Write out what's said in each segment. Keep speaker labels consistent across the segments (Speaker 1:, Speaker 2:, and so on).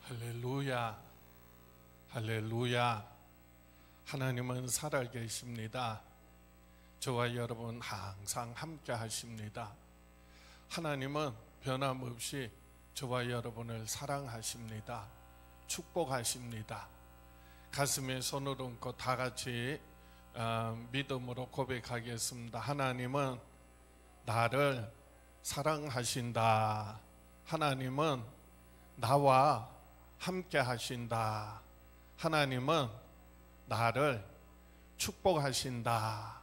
Speaker 1: 할렐루야, 할렐루야. 하나님은 살아계십니다. 저와 여러분 항상 함께 하십니다. 하나님은 변함없이 저와 여러분을 사랑하십니다. 축복하십니다. 가슴에 손을 얹고 다 같이 믿음으로 고백하겠습니다. 하나님은 나를 사랑하신다. 하나님은 나와 함께 하신다. 하나님은 나를 축복하신다.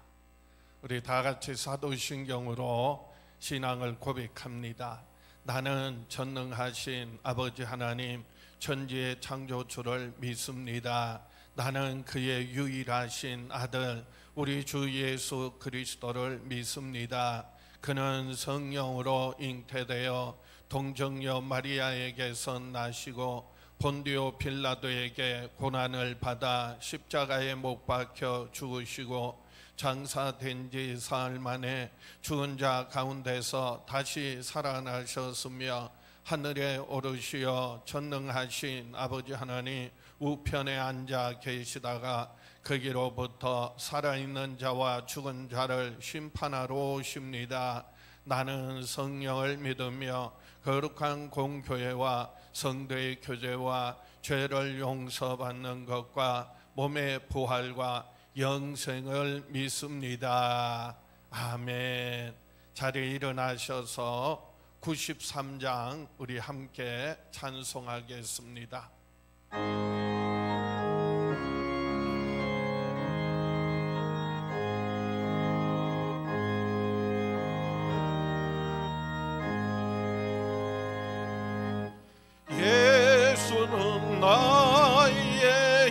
Speaker 1: 우리 다 같이 사도신경으로 신앙을 고백합니다. 나는 전능하신 아버지 하나님, 천지의 창조주를 믿습니다. 나는 그의 유일하신 아들 우리 주 예수 그리스도를 믿습니다. 그는 성령으로 잉태되어 동정녀 마리아에게서 나시고 본디오 빌라도에게 고난을 받아 십자가에 못 박혀 죽으시고 장사된 지 사흘 만에 죽은 자 가운데서 다시 살아나셨으며 하늘에 오르시어 전능하신 아버지 하나님 우편에 앉아 계시다가 거기로부터 살아있는 자와 죽은 자를 심판하러 오십니다. 나는 성령을 믿으며 거룩한 공교회와 성도의 교제와 죄를 용서받는 것과 몸의 부활과 영생을 믿습니다. 아멘. 자리에 일어나셔서 93장 우리 함께 찬송하겠습니다. 예수는 나의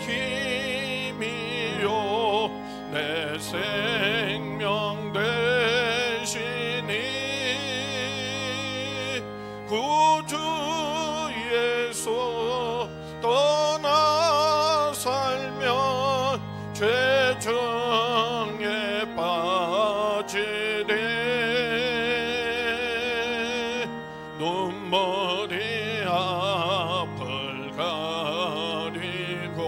Speaker 1: 힘이요 내 생명 되시니 구주 예수 떠나 살면 죄정에 빠지리 눈물이 앞을 가리고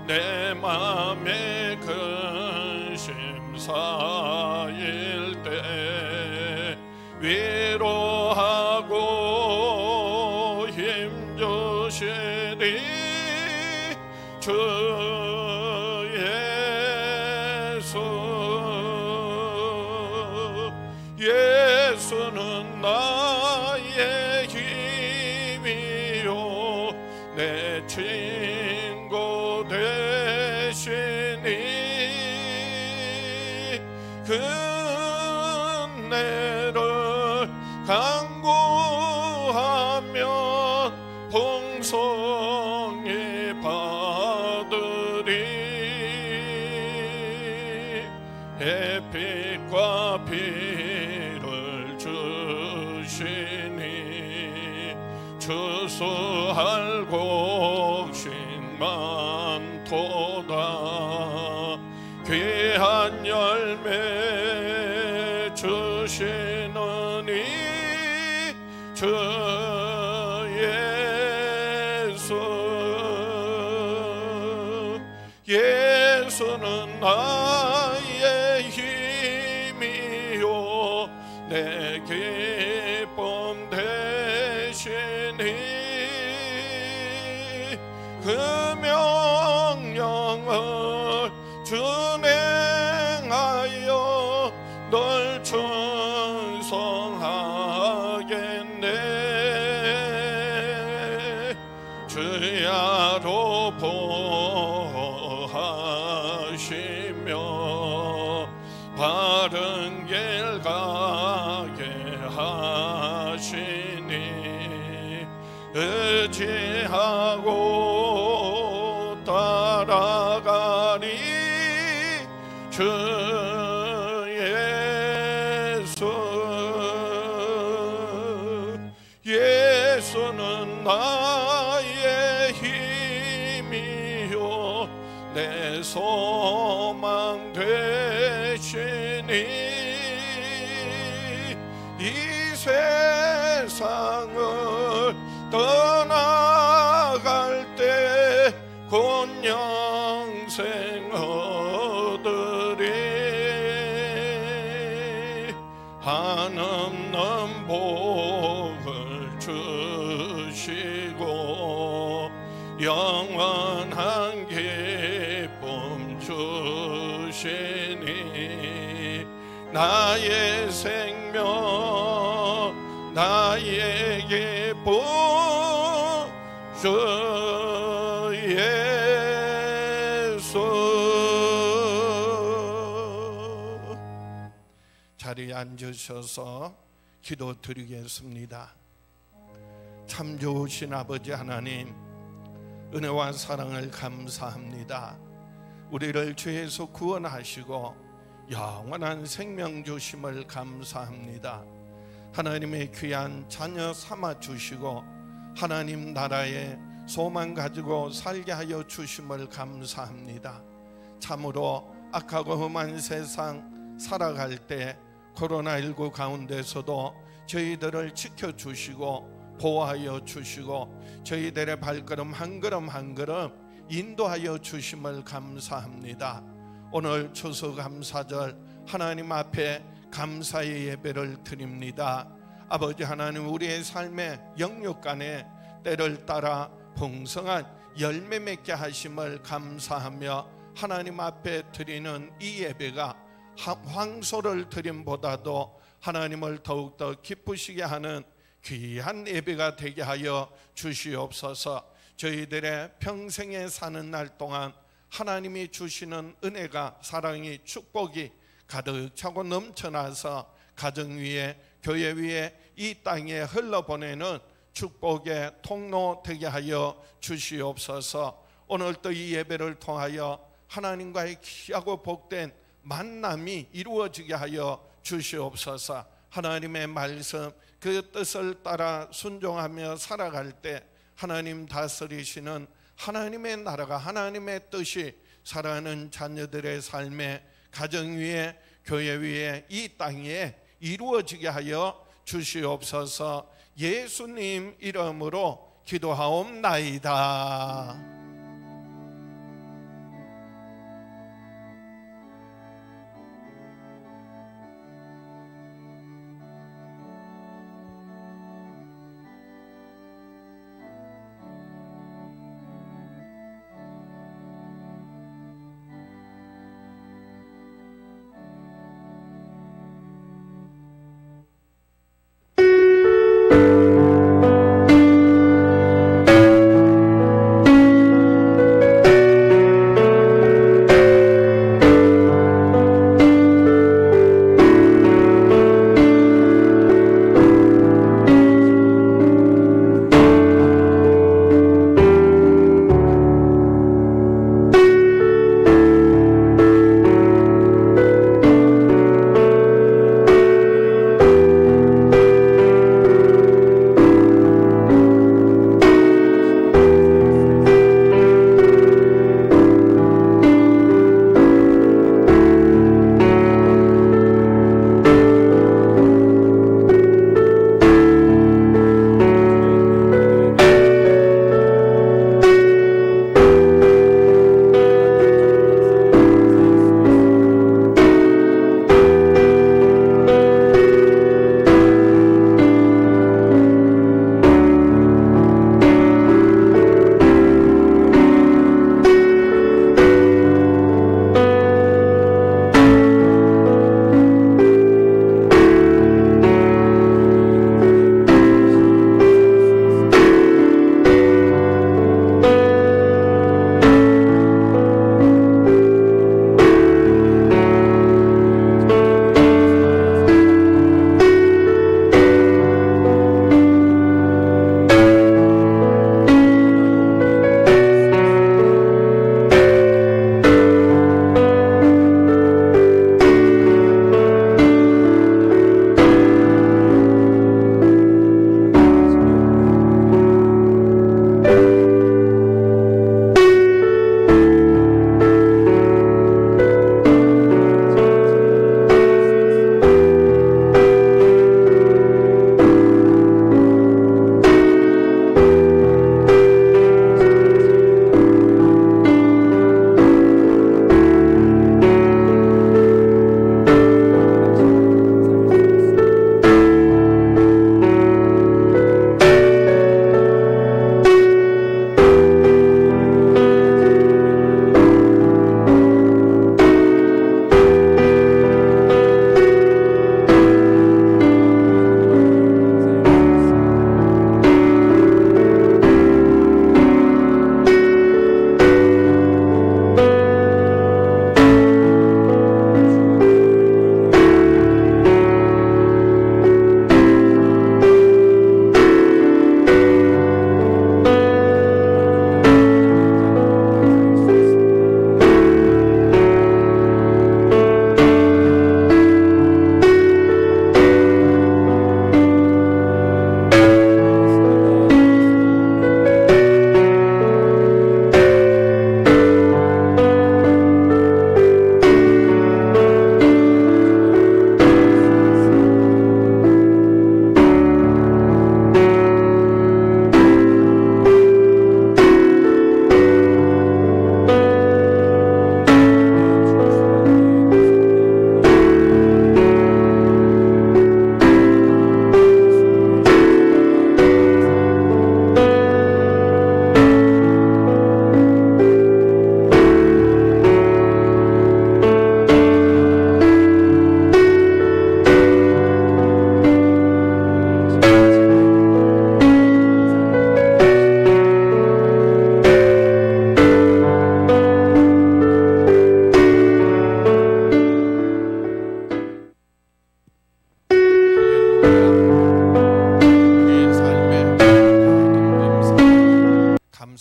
Speaker 1: 내 맘에 근심 쌓일 때 위로하고 힘주시리 주 예수. 예수는 나의 힘이요 내 친구 되시니 은혜를 간구하면 풍성히 받으리 햇빛과 비를 주시니 추수할 곡식 많도다 귀한 열매 주시느니 주 예수. 예수는 나의 힘이요 내 기쁨 되시니 그 명령을 준행하여 널 충성하겠네. 주야로 보하시며 바른 길 가게 하시니 의지하고 따라가리 주 예수. 예수는 나의 힘이요 내 소망 되시니 이 세상을 떠나 한없는 복을 주시고 영원한 기쁨 주시니 나의 생명 나의 기쁨 주 예수. 자리에 앉으셔서 기도드리겠습니다. 참 좋으신 아버지 하나님, 은혜와 사랑을 감사합니다. 우리를 죄에서 구원하시고 영원한 생명 주심을 감사합니다. 하나님의 귀한 자녀 삼아 주시고 하나님 나라에 소망 가지고 살게 하여 주심을 감사합니다. 참으로 악하고 험한 세상 살아갈 때 코로나19 가운데서도 저희들을 지켜주시고 보호하여 주시고 저희들의 발걸음 한 걸음 한 걸음 인도하여 주심을 감사합니다. 오늘 추수감사절 하나님 앞에 감사의 예배를 드립니다. 아버지 하나님, 우리의 삶의 영육간에 때를 따라 풍성한 열매 맺게 하심을 감사하며 하나님 앞에 드리는 이 예배가 황소를 드림보다도 하나님을 더욱더 기쁘시게 하는 귀한 예배가 되게 하여 주시옵소서. 저희들의 평생에 사는 날 동안 하나님이 주시는 은혜가, 사랑이, 축복이 가득 차고 넘쳐나서 가정 위에, 교회 위에, 이 땅에 흘러보내는 축복의 통로 되게 하여 주시옵소서. 오늘도 이 예배를 통하여 하나님과의 귀하고 복된 만남이 이루어지게 하여 주시옵소서. 하나님의 말씀, 그 뜻을 따라 순종하며 살아갈 때 하나님 다스리시는 하나님의 나라가, 하나님의 뜻이 살아가는 자녀들의 삶에, 가정 위에, 교회 위에, 이 땅에 이루어지게 하여 주시옵소서. 예수님 이름으로 기도하옵나이다.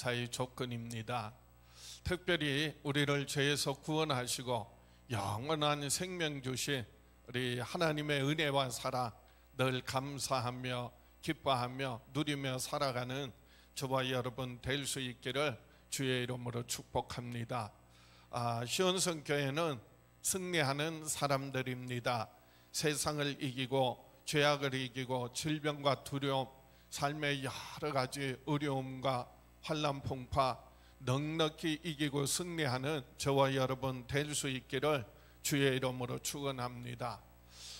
Speaker 1: 감사의 조건입니다. 특별히 우리를 죄에서 구원하시고 영원한 생명 주신 우리 하나님의 은혜와 사랑 늘 감사하며 기뻐하며 누리며 살아가는 저와 여러분 될 수 있기를 주의 이름으로 축복합니다. 시온성교회는 승리하는 사람들입니다. 세상을 이기고 죄악을 이기고 질병과 두려움, 삶의 여러 가지 어려움과 환난 풍파 넉넉히 이기고 승리하는 저와 여러분 될 수 있기를 주의 이름으로 축원합니다.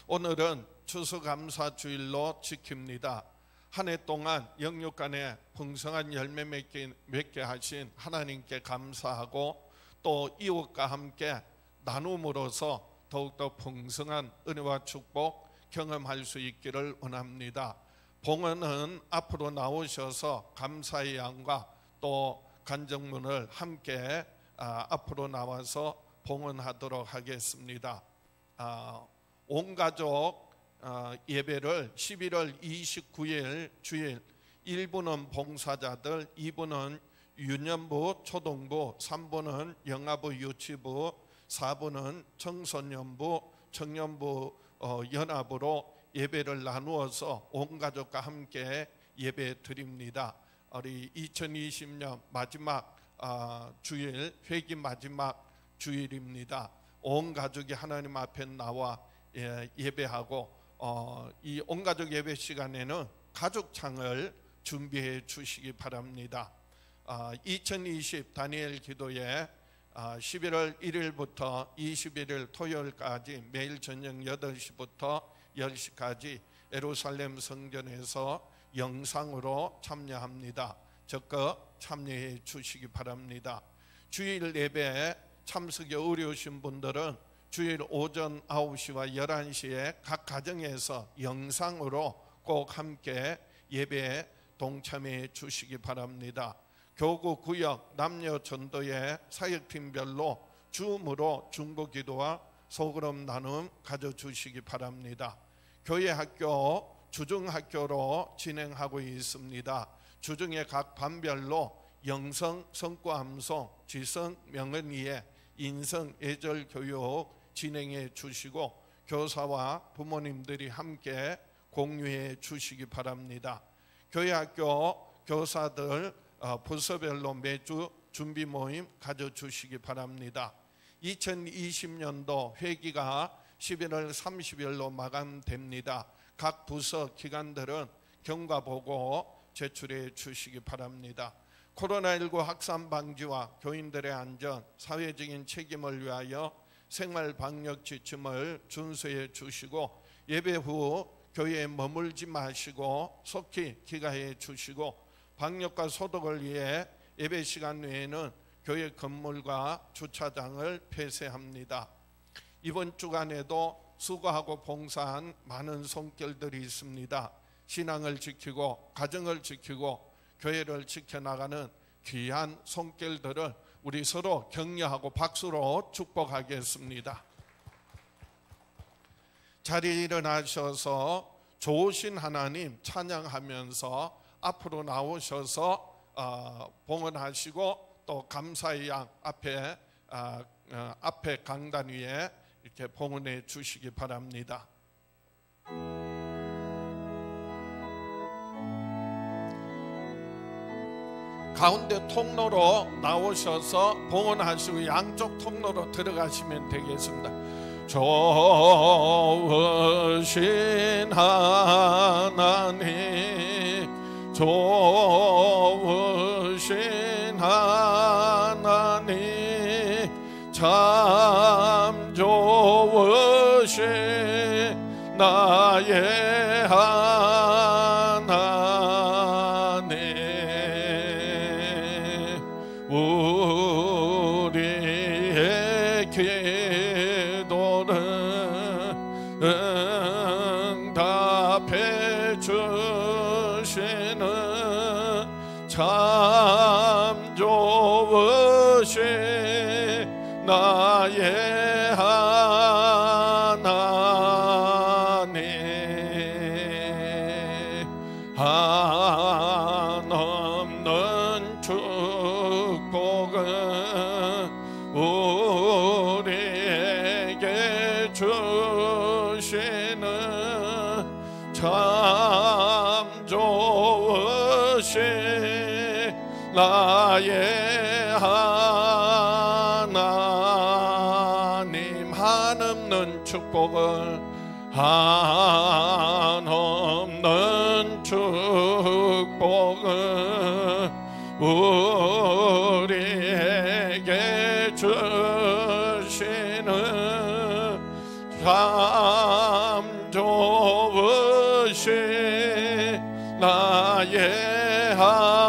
Speaker 1: 오늘은 추수감사주일로 지킵니다. 한 해 동안 영육간에 풍성한 열매 맺게 하신 하나님께 감사하고 또 이웃과 함께 나눔으로써 더욱더 풍성한 은혜와 축복 경험할 수 있기를 원합니다. 봉헌은 앞으로 나오셔서 감사의 양과 또 간정문을 함께 앞으로 나와서 봉헌하도록 하겠습니다. 온 가족 예배를 11월 29일 주일 1부는 봉사자들, 2부는 유년부, 초동부, 3부는 영아부, 유치부, 4부는 청소년부, 청년부 연합으로 예배를 나누어서 온 가족과 함께 예배 드립니다. 우리 2020년 마지막 주일, 회기 마지막 주일입니다. 온 가족이 하나님 앞에 나와 예배하고 이 온 가족 예배 시간에는 가족창을 준비해 주시기 바랍니다. 2020 다니엘 기도에 11월 1일부터 21일 토요일까지 매일 저녁 8시부터 10시까지 예루살렘 성전에서 영상으로 참여합니다. 적극 참여해 주시기 바랍니다. 주일 예배에 참석이 어려우신 분들은 주일 오전 9시와 11시에 각 가정에서 영상으로 꼭 함께 예배에 동참해 주시기 바랍니다. 교구 구역 남녀 전도회 사역팀별로 줌으로 중보기도와 소그룹 나눔 가져주시기 바랍니다. 교회 학교 주중학교로 진행하고 있습니다. 주중에 각 반별로 영성, 성과암송, 지성, 명언이해, 인성, 예절 교육 진행해 주시고 교사와 부모님들이 함께 공유해 주시기 바랍니다. 교회 학교 교사들 부서별로 매주 준비 모임 가져주시기 바랍니다. 2020년도 회기가 11월 30일로 마감됩니다. 각 부서 기관들은 경과보고 제출해 주시기 바랍니다. 코로나19 확산 방지와 교인들의 안전, 사회적인 책임을 위하여 생활 방역 지침을 준수해 주시고 예배 후 교회에 머물지 마시고 속히 귀가해 주시고 방역과 소독을 위해 예배 시간 외에는 교회 건물과 주차장을 폐쇄합니다. 이번 주간에도 수고하고 봉사한 많은 손길들이 있습니다. 신앙을 지키고 가정을 지키고 교회를 지켜나가는 귀한 손길들을 우리 서로 격려하고 박수로 축복하겠습니다. 자리에 일어나셔서 좋으신 하나님 찬양하면서 앞으로 나오셔서 봉헌하시고 또 감사의 양 앞에 강단 위에 이렇게 봉헌해 주시기 바랍니다. 가운데 통로로 나오셔서 봉헌하시고 양쪽 통로로 들어가시면 되겠습니다. 좋으신 하나님, 좋으신 하나님, 참 좋으신 나의 하나님, 우리의 기도를 응답해 주시는 참 좋으신 나의 하나님, 한없는 주 참 좋으신 나의 하나님, 한없는 축복을, 한없는 축복을 우리에게 주시는 참 좋으신 나의 하나님.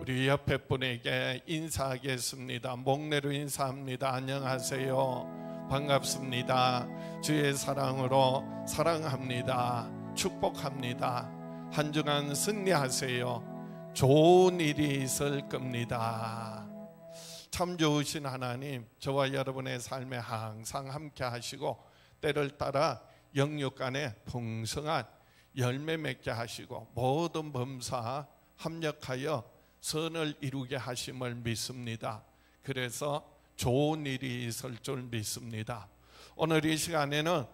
Speaker 1: 우리 옆에 분에게 인사하겠습니다. 목례로 인사합니다. 안녕하세요, 반갑습니다, 주의 사랑으로 사랑합니다, 축복합니다, 한 주간 승리하세요, 좋은 일이 있을 겁니다. 참 좋으신 하나님, 저와 여러분의 삶에 항상 함께 하시고 때를 따라 영육간에 풍성한 열매 맺게 하시고 모든 범사 합력하여 선을 이루게 하심을 믿습니다. 그래서 좋은 일이 있을 줄 믿습니다. 오늘 이 시간에는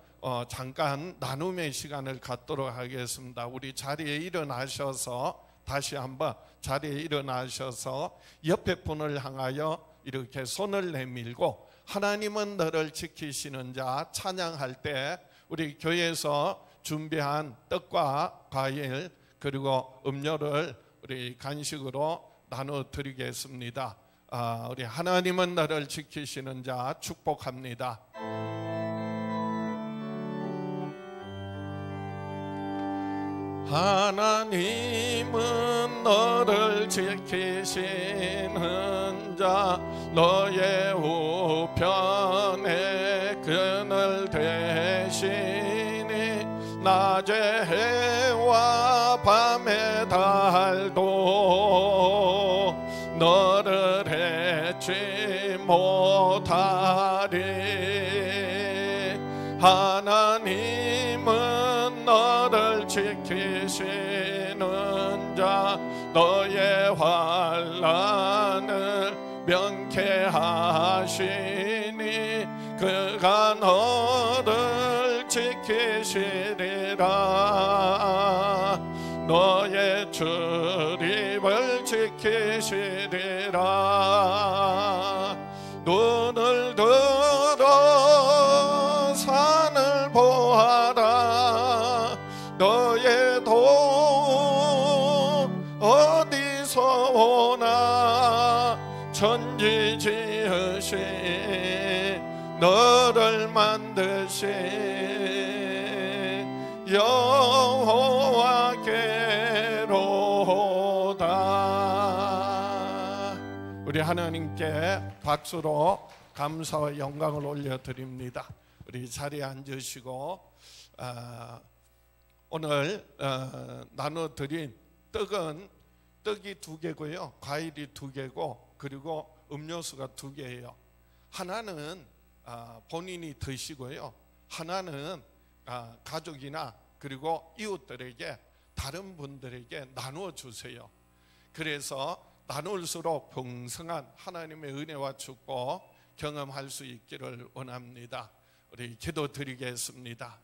Speaker 1: 잠깐 나눔의 시간을 갖도록 하겠습니다. 우리 자리에 일어나셔서, 다시 한번 자리에 일어나셔서 옆에 분을 향하여 이렇게 손을 내밀고 하나님은 너를 지키시는 자 찬양할 때 우리 교회에서 준비한 떡과 과일 그리고 음료를 우리 간식으로 나눠드리겠습니다. 우리 하나님은 너를 지키시는 자 축복합니다. 하나님은 너를 지키시는 자, 너의 우편에 그늘 되시니 낮에 해와 밤에 달도 너를 해치 못하리. 하나님은 너를 지키시는 자, 너의 환난을 명쾌하시니 그가 너를 지키시리라. 너의 출입을 지키시리라. 눈을 들어 산을 보아라. 너의 도움 어디서 오나. 천지 지으신 너를 만드신 여호와께로다. 우리 하나님께 박수로 감사와 영광을 올려드립니다. 우리 자리에 앉으시고 오늘 나눠드린 떡은 떡이 2개고요, 과일이 2개고 그리고 음료수가 2개예요. 하나는 본인이 드시고요, 하나는 가족이나 그리고 이웃들에게, 다른 분들에게 나누어 주세요. 그래서 나눌수록 풍성한 하나님의 은혜와 축복 경험할 수 있기를 원합니다. 우리 기도드리겠습니다.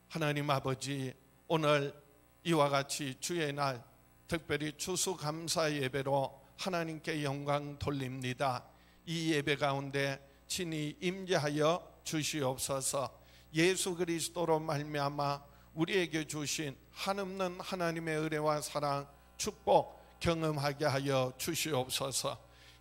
Speaker 1: 하나님 아버지, 오늘 이와 같이 주의 날 특별히 추수감사 예배로 하나님께 영광 돌립니다. 이 예배 가운데 친히 임재하여 주시옵소서. 예수 그리스도로 말미암아 우리에게 주신 한없는 하나님의 은혜와 사랑, 축복 경험하게 하여 주시옵소서.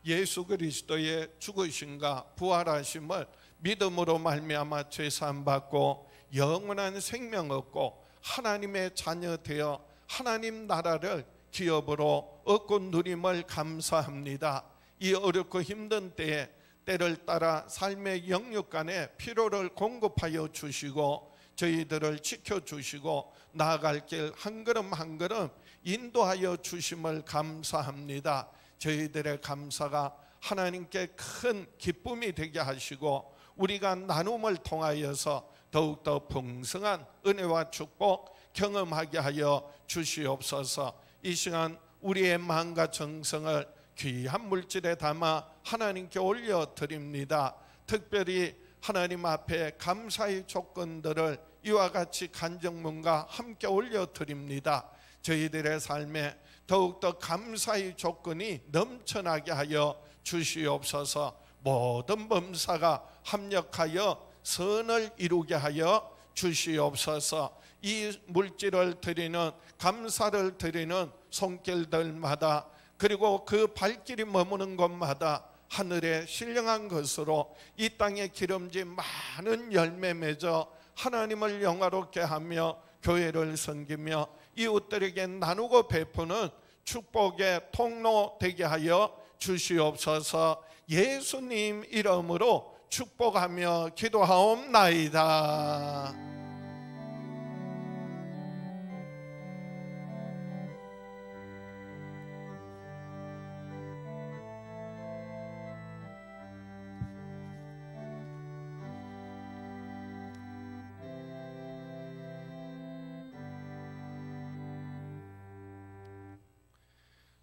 Speaker 1: 예수 그리스도의 죽으심과 부활하심을 믿음으로 말미암아 죄사함 받고 영원한 생명 얻고 하나님의 자녀 되어 하나님 나라를 기업으로 얻고 누림을 감사합니다. 이 어렵고 힘든 때에 때를 따라 삶의 영육간에 필요를 공급하여 주시고 저희들을 지켜주시고 나아갈 길 한 걸음 한 걸음 인도하여 주심을 감사합니다. 저희들의 감사가 하나님께 큰 기쁨이 되게 하시고 우리가 나눔을 통하여서 더욱더 풍성한 은혜와 축복 경험하게 하여 주시옵소서. 이 시간 우리의 마음과 정성을 귀한 물질에 담아 하나님께 올려드립니다. 특별히 하나님 앞에 감사의 조건들을 이와 같이 간증문과 함께 올려드립니다. 저희들의 삶에 더욱더 감사의 조건이 넘쳐나게 하여 주시옵소서. 모든 범사가 합력하여 선을 이루게 하여 주시옵소서. 이 물질을 드리는, 감사를 드리는 손길들마다, 그리고 그 발길이 머무는 곳마다 하늘에 신령한 것으로 이 땅에 기름진 많은 열매 맺어 하나님을 영화롭게 하며 교회를 섬기며 이웃들에게 나누고 베푸는 축복의 통로 되게 하여 주시옵소서. 예수님 이름으로 축복하며 기도하옵나이다.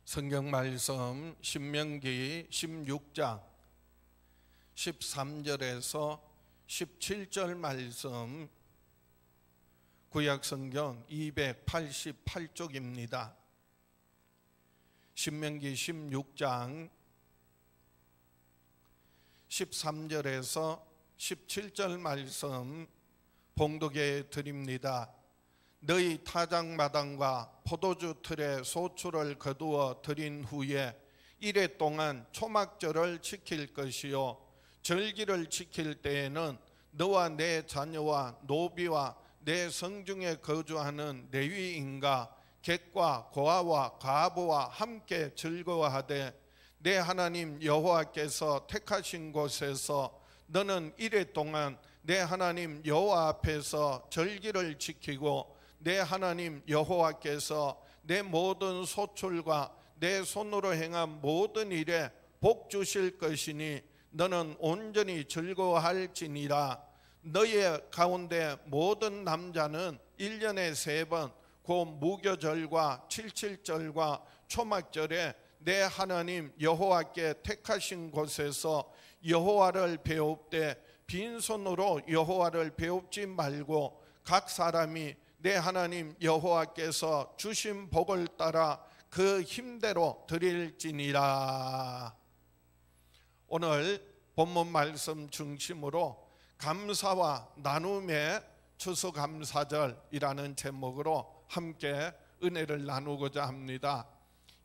Speaker 1: 성경 말씀 신명기 16장 13절에서 17절 말씀, 구약 성경 288쪽입니다. 신명기 16장 13절에서 17절 말씀 봉독해 드립니다. 너희 타작마당과 포도주 틀에 소출을 거두어 드린 후에 이레 동안 초막절을 지킬 것이요 절기를 지킬 때에는 너와 내 자녀와 노비와 내 성중에 거주하는 레위인과 객과 고아와 과부와 함께 즐거워하되 내 하나님 여호와께서 택하신 곳에서 너는 이레 동안 내 하나님 여호와 앞에서 절기를 지키고 내 하나님 여호와께서 내 모든 소출과 내 손으로 행한 모든 일에 복 주실 것이니 너는 온전히 즐거워할지니라. 너의 가운데 모든 남자는 1년에 3번 곧 무교절과 칠칠절과 초막절에 내 하나님 여호와께 택하신 곳에서 여호와를 배웁되 빈손으로 여호와를 배웁지 말고 각 사람이 내 하나님 여호와께서 주신 복을 따라 그 힘대로 드릴지니라. 오늘 본문 말씀 중심으로 감사와 나눔의 추수감사절이라는 제목으로 함께 은혜를 나누고자 합니다.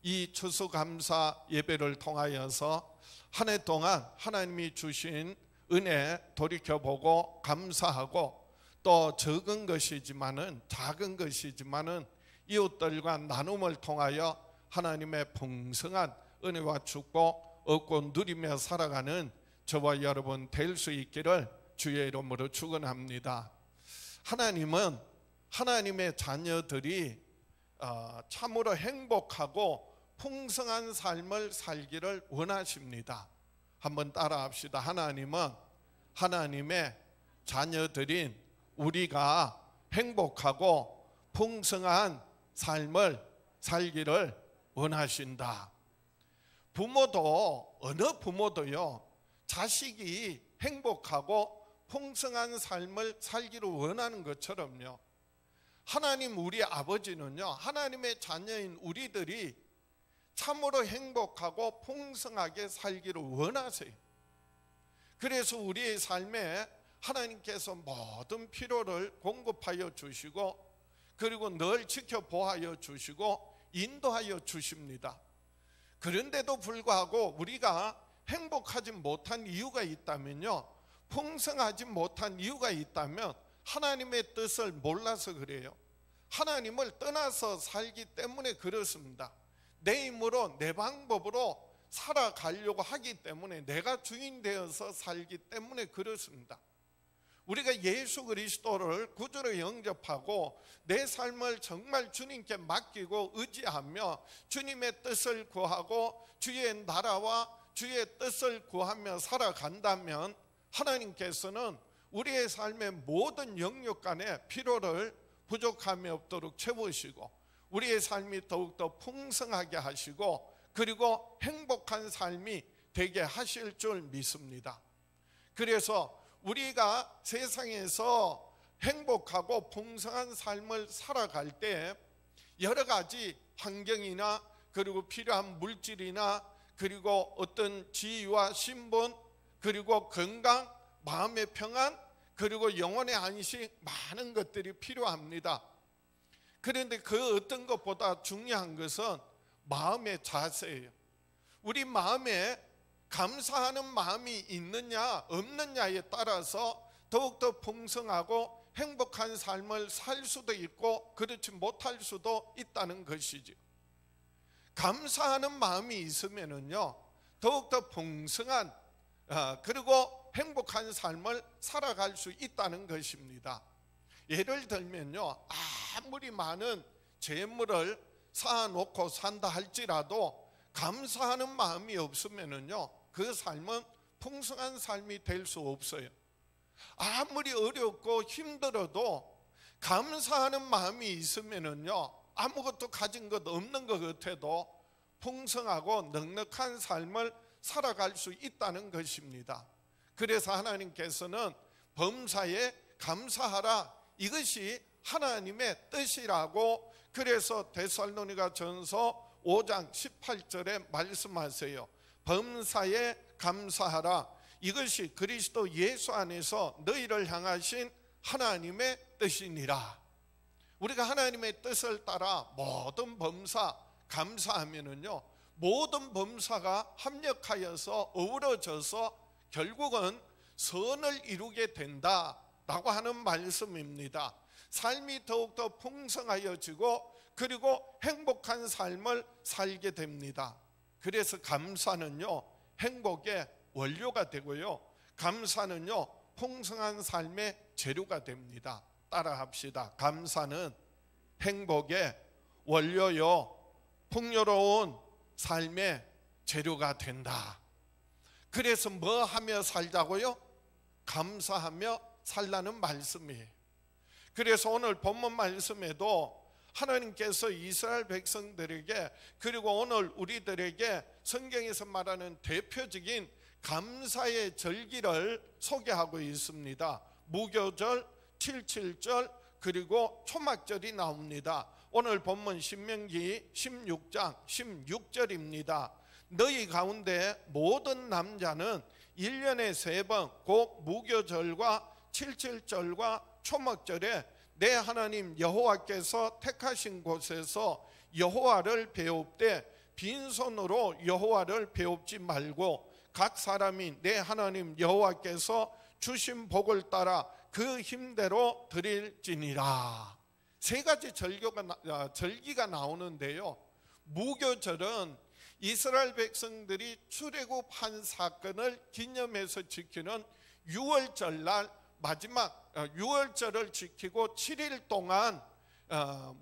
Speaker 1: 이 추수감사 예배를 통하여서 한 해 동안 하나님이 주신 은혜 돌이켜보고 감사하고, 또 적은 것이지만은 작은 것이지만은 이웃들과 나눔을 통하여 하나님의 풍성한 은혜와 축복 얻고 누리며 살아가는 저와 여러분 될 수 있기를 주의 이름으로 축원합니다. 하나님은 하나님의 자녀들이 참으로 행복하고 풍성한 삶을 살기를 원하십니다. 한번 따라합시다. 하나님은 하나님의 자녀들인 우리가 행복하고 풍성한 삶을 살기를 원하신다. 부모도, 어느 부모도요, 자식이 행복하고 풍성한 삶을 살기를 원하는 것처럼요, 하나님 우리 아버지는요, 하나님의 자녀인 우리들이 참으로 행복하고 풍성하게 살기를 원하세요. 그래서 우리의 삶에 하나님께서 모든 필요를 공급하여 주시고, 그리고 늘 지켜보아여 주시고 인도하여 주십니다. 그런데도 불구하고 우리가 행복하지 못한 이유가 있다면요, 풍성하지 못한 이유가 있다면 하나님의 뜻을 몰라서 그래요. 하나님을 떠나서 살기 때문에 그렇습니다. 내 힘으로 내 방법으로 살아가려고 하기 때문에, 내가 주인 되어서 살기 때문에 그렇습니다. 우리가 예수 그리스도를 구주로 영접하고 내 삶을 정말 주님께 맡기고 의지하며 주님의 뜻을 구하고 주의 나라와 주의 뜻을 구하며 살아간다면 하나님께서는 우리의 삶의 모든 영역 간의 필요를 부족함이 없도록 채우시고 우리의 삶이 더욱더 풍성하게 하시고, 그리고 행복한 삶이 되게 하실 줄 믿습니다. 그래서 우리가 세상에서 행복하고 풍성한 삶을 살아갈 때 여러 가지 환경이나 그리고 필요한 물질이나 그리고 어떤 지위와 신분 그리고 건강, 마음의 평안 그리고 영혼의 안식 많은 것들이 필요합니다. 그런데 그 어떤 것보다 중요한 것은 마음의 자세예요. 우리 마음에 감사하는 마음이 있느냐 없느냐에 따라서 더욱더 풍성하고 행복한 삶을 살 수도 있고 그렇지 못할 수도 있다는 것이죠. 감사하는 마음이 있으면은요 더욱더 풍성한 그리고 행복한 삶을 살아갈 수 있다는 것입니다. 예를 들면요, 아무리 많은 재물을 쌓아놓고 산다 할지라도 감사하는 마음이 없으면은요 그 삶은 풍성한 삶이 될 수 없어요. 아무리 어렵고 힘들어도 감사하는 마음이 있으면은요 아무것도 가진 것 없는 것 같아도 풍성하고 넉넉한 삶을 살아갈 수 있다는 것입니다. 그래서 하나님께서는 범사에 감사하라, 이것이 하나님의 뜻이라고 그래서 데살로니가 전서 5장 18절에 말씀하세요. 범사에 감사하라, 이것이 그리스도 예수 안에서 너희를 향하신 하나님의 뜻이니라. 우리가 하나님의 뜻을 따라 모든 범사 감사하면은요 모든 범사가 합력하여서 어우러져서 결국은 선을 이루게 된다라고 하는 말씀입니다. 삶이 더욱더 풍성하여지고 그리고 행복한 삶을 살게 됩니다. 그래서 감사는요 행복의 원료가 되고요 감사는요 풍성한 삶의 재료가 됩니다. 따라합시다. 감사는 행복의 원료요 풍요로운 삶의 재료가 된다. 그래서 뭐 하며 살자고요? 감사하며 살라는 말씀이에요. 그래서 오늘 본문 말씀에도 하나님께서 이스라엘 백성들에게 그리고 오늘 우리들에게 성경에서 말하는 대표적인 감사의 절기를 소개하고 있습니다. 무교절, 칠칠절 그리고 초막절이 나옵니다. 오늘 본문 신명기 16장 16절입니다. 너희 가운데 모든 남자는 1년에 3번 곧 무교절과 칠칠절과 초막절에 내 하나님 여호와께서 택하신 곳에서 여호와를 배웁되 빈손으로 여호와를 배웁지 말고 각 사람이 내 하나님 여호와께서 주신 복을 따라 그 힘대로 드릴지니라. 세 가지 절기가 나오는데요, 무교절은 이스라엘 백성들이 출애굽한 사건을 기념해서 지키는 6월절날 마지막 6월절을 지키고 7일 동안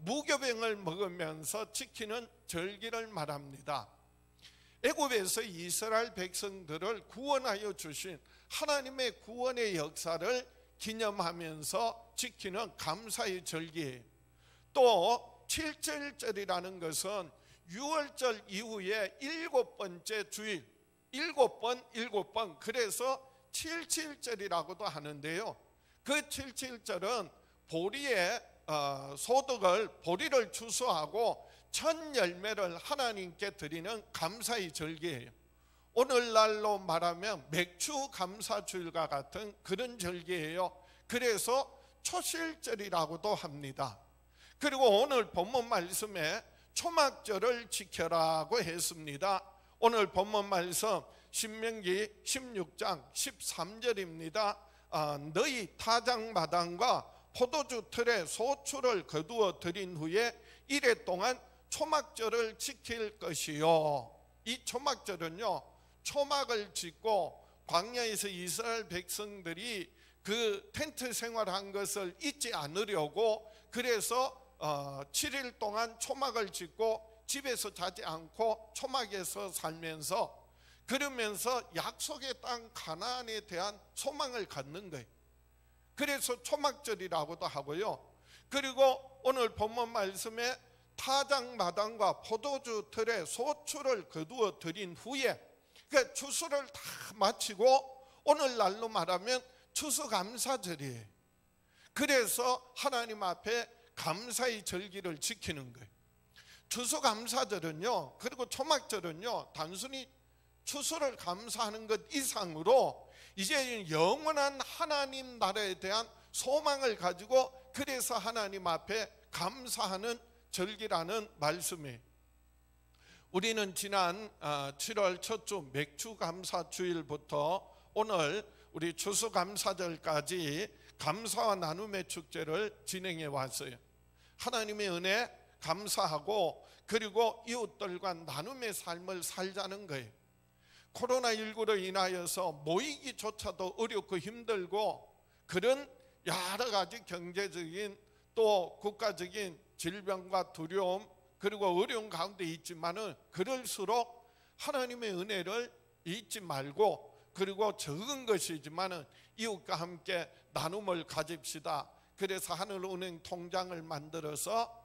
Speaker 1: 무교병을 먹으면서 지키는 절기를 말합니다. 애굽에서 이스라엘 백성들을 구원하여 주신 하나님의 구원의 역사를 기념하면서 지키는 감사의 절기예요. 또 칠칠절이라는 것은 6월절 이후에 7번째 주일, 7번 그래서 칠칠절이라고도 하는데요, 그 칠칠절은 보리의 보리를 추수하고 첫 열매를 하나님께 드리는 감사의 절기예요. 오늘날로 말하면 맥주 감사주일과 같은 그런 절기예요. 그래서 초실절이라고도 합니다. 그리고 오늘 본문 말씀에 초막절을 지켜라고 했습니다. 오늘 본문 말씀 신명기 16장 13절입니다. 너희 타작마당과 포도주 틀에 소출을 거두어 드린 후에 이래 동안 초막절을 지킬 것이요. 이 초막절은요, 초막을 짓고 광야에서 이스라엘 백성들이 그 텐트 생활한 것을 잊지 않으려고 그래서 7일 동안 초막을 짓고 집에서 자지 않고 초막에서 살면서 그러면서 약속의 땅 가나안에 대한 소망을 갖는 거예요. 그래서 초막절이라고도 하고요. 그리고 오늘 본문 말씀에 타작마당과 포도주 틀에 소출을 거두어 드린 후에, 그러니까 추수를 다 마치고 오늘날로 말하면 추수감사절이에요. 그래서 하나님 앞에 감사의 절기를 지키는 거예요. 추수감사절은요, 그리고 초막절은요, 단순히 추수를 감사하는 것 이상으로 이제 영원한 하나님 나라에 대한 소망을 가지고, 그래서 하나님 앞에 감사하는 절기라는 말씀이에요. 우리는 지난 7월 첫 주 맥주감사주일부터 오늘 우리 추수감사절까지 감사와 나눔의 축제를 진행해 왔어요. 하나님의 은혜 감사하고, 그리고 이웃들과 나눔의 삶을 살자는 거예요. 코로나19로 인하여서 모이기조차도 어렵고 힘들고, 그런 여러 가지 경제적인 또 국가적인 질병과 두려움, 그리고 어려운 가운데 있지만은 그럴수록 하나님의 은혜를 잊지 말고, 그리고 적은 것이지만은 이웃과 함께 나눔을 가집시다. 그래서 하늘은행 통장을 만들어서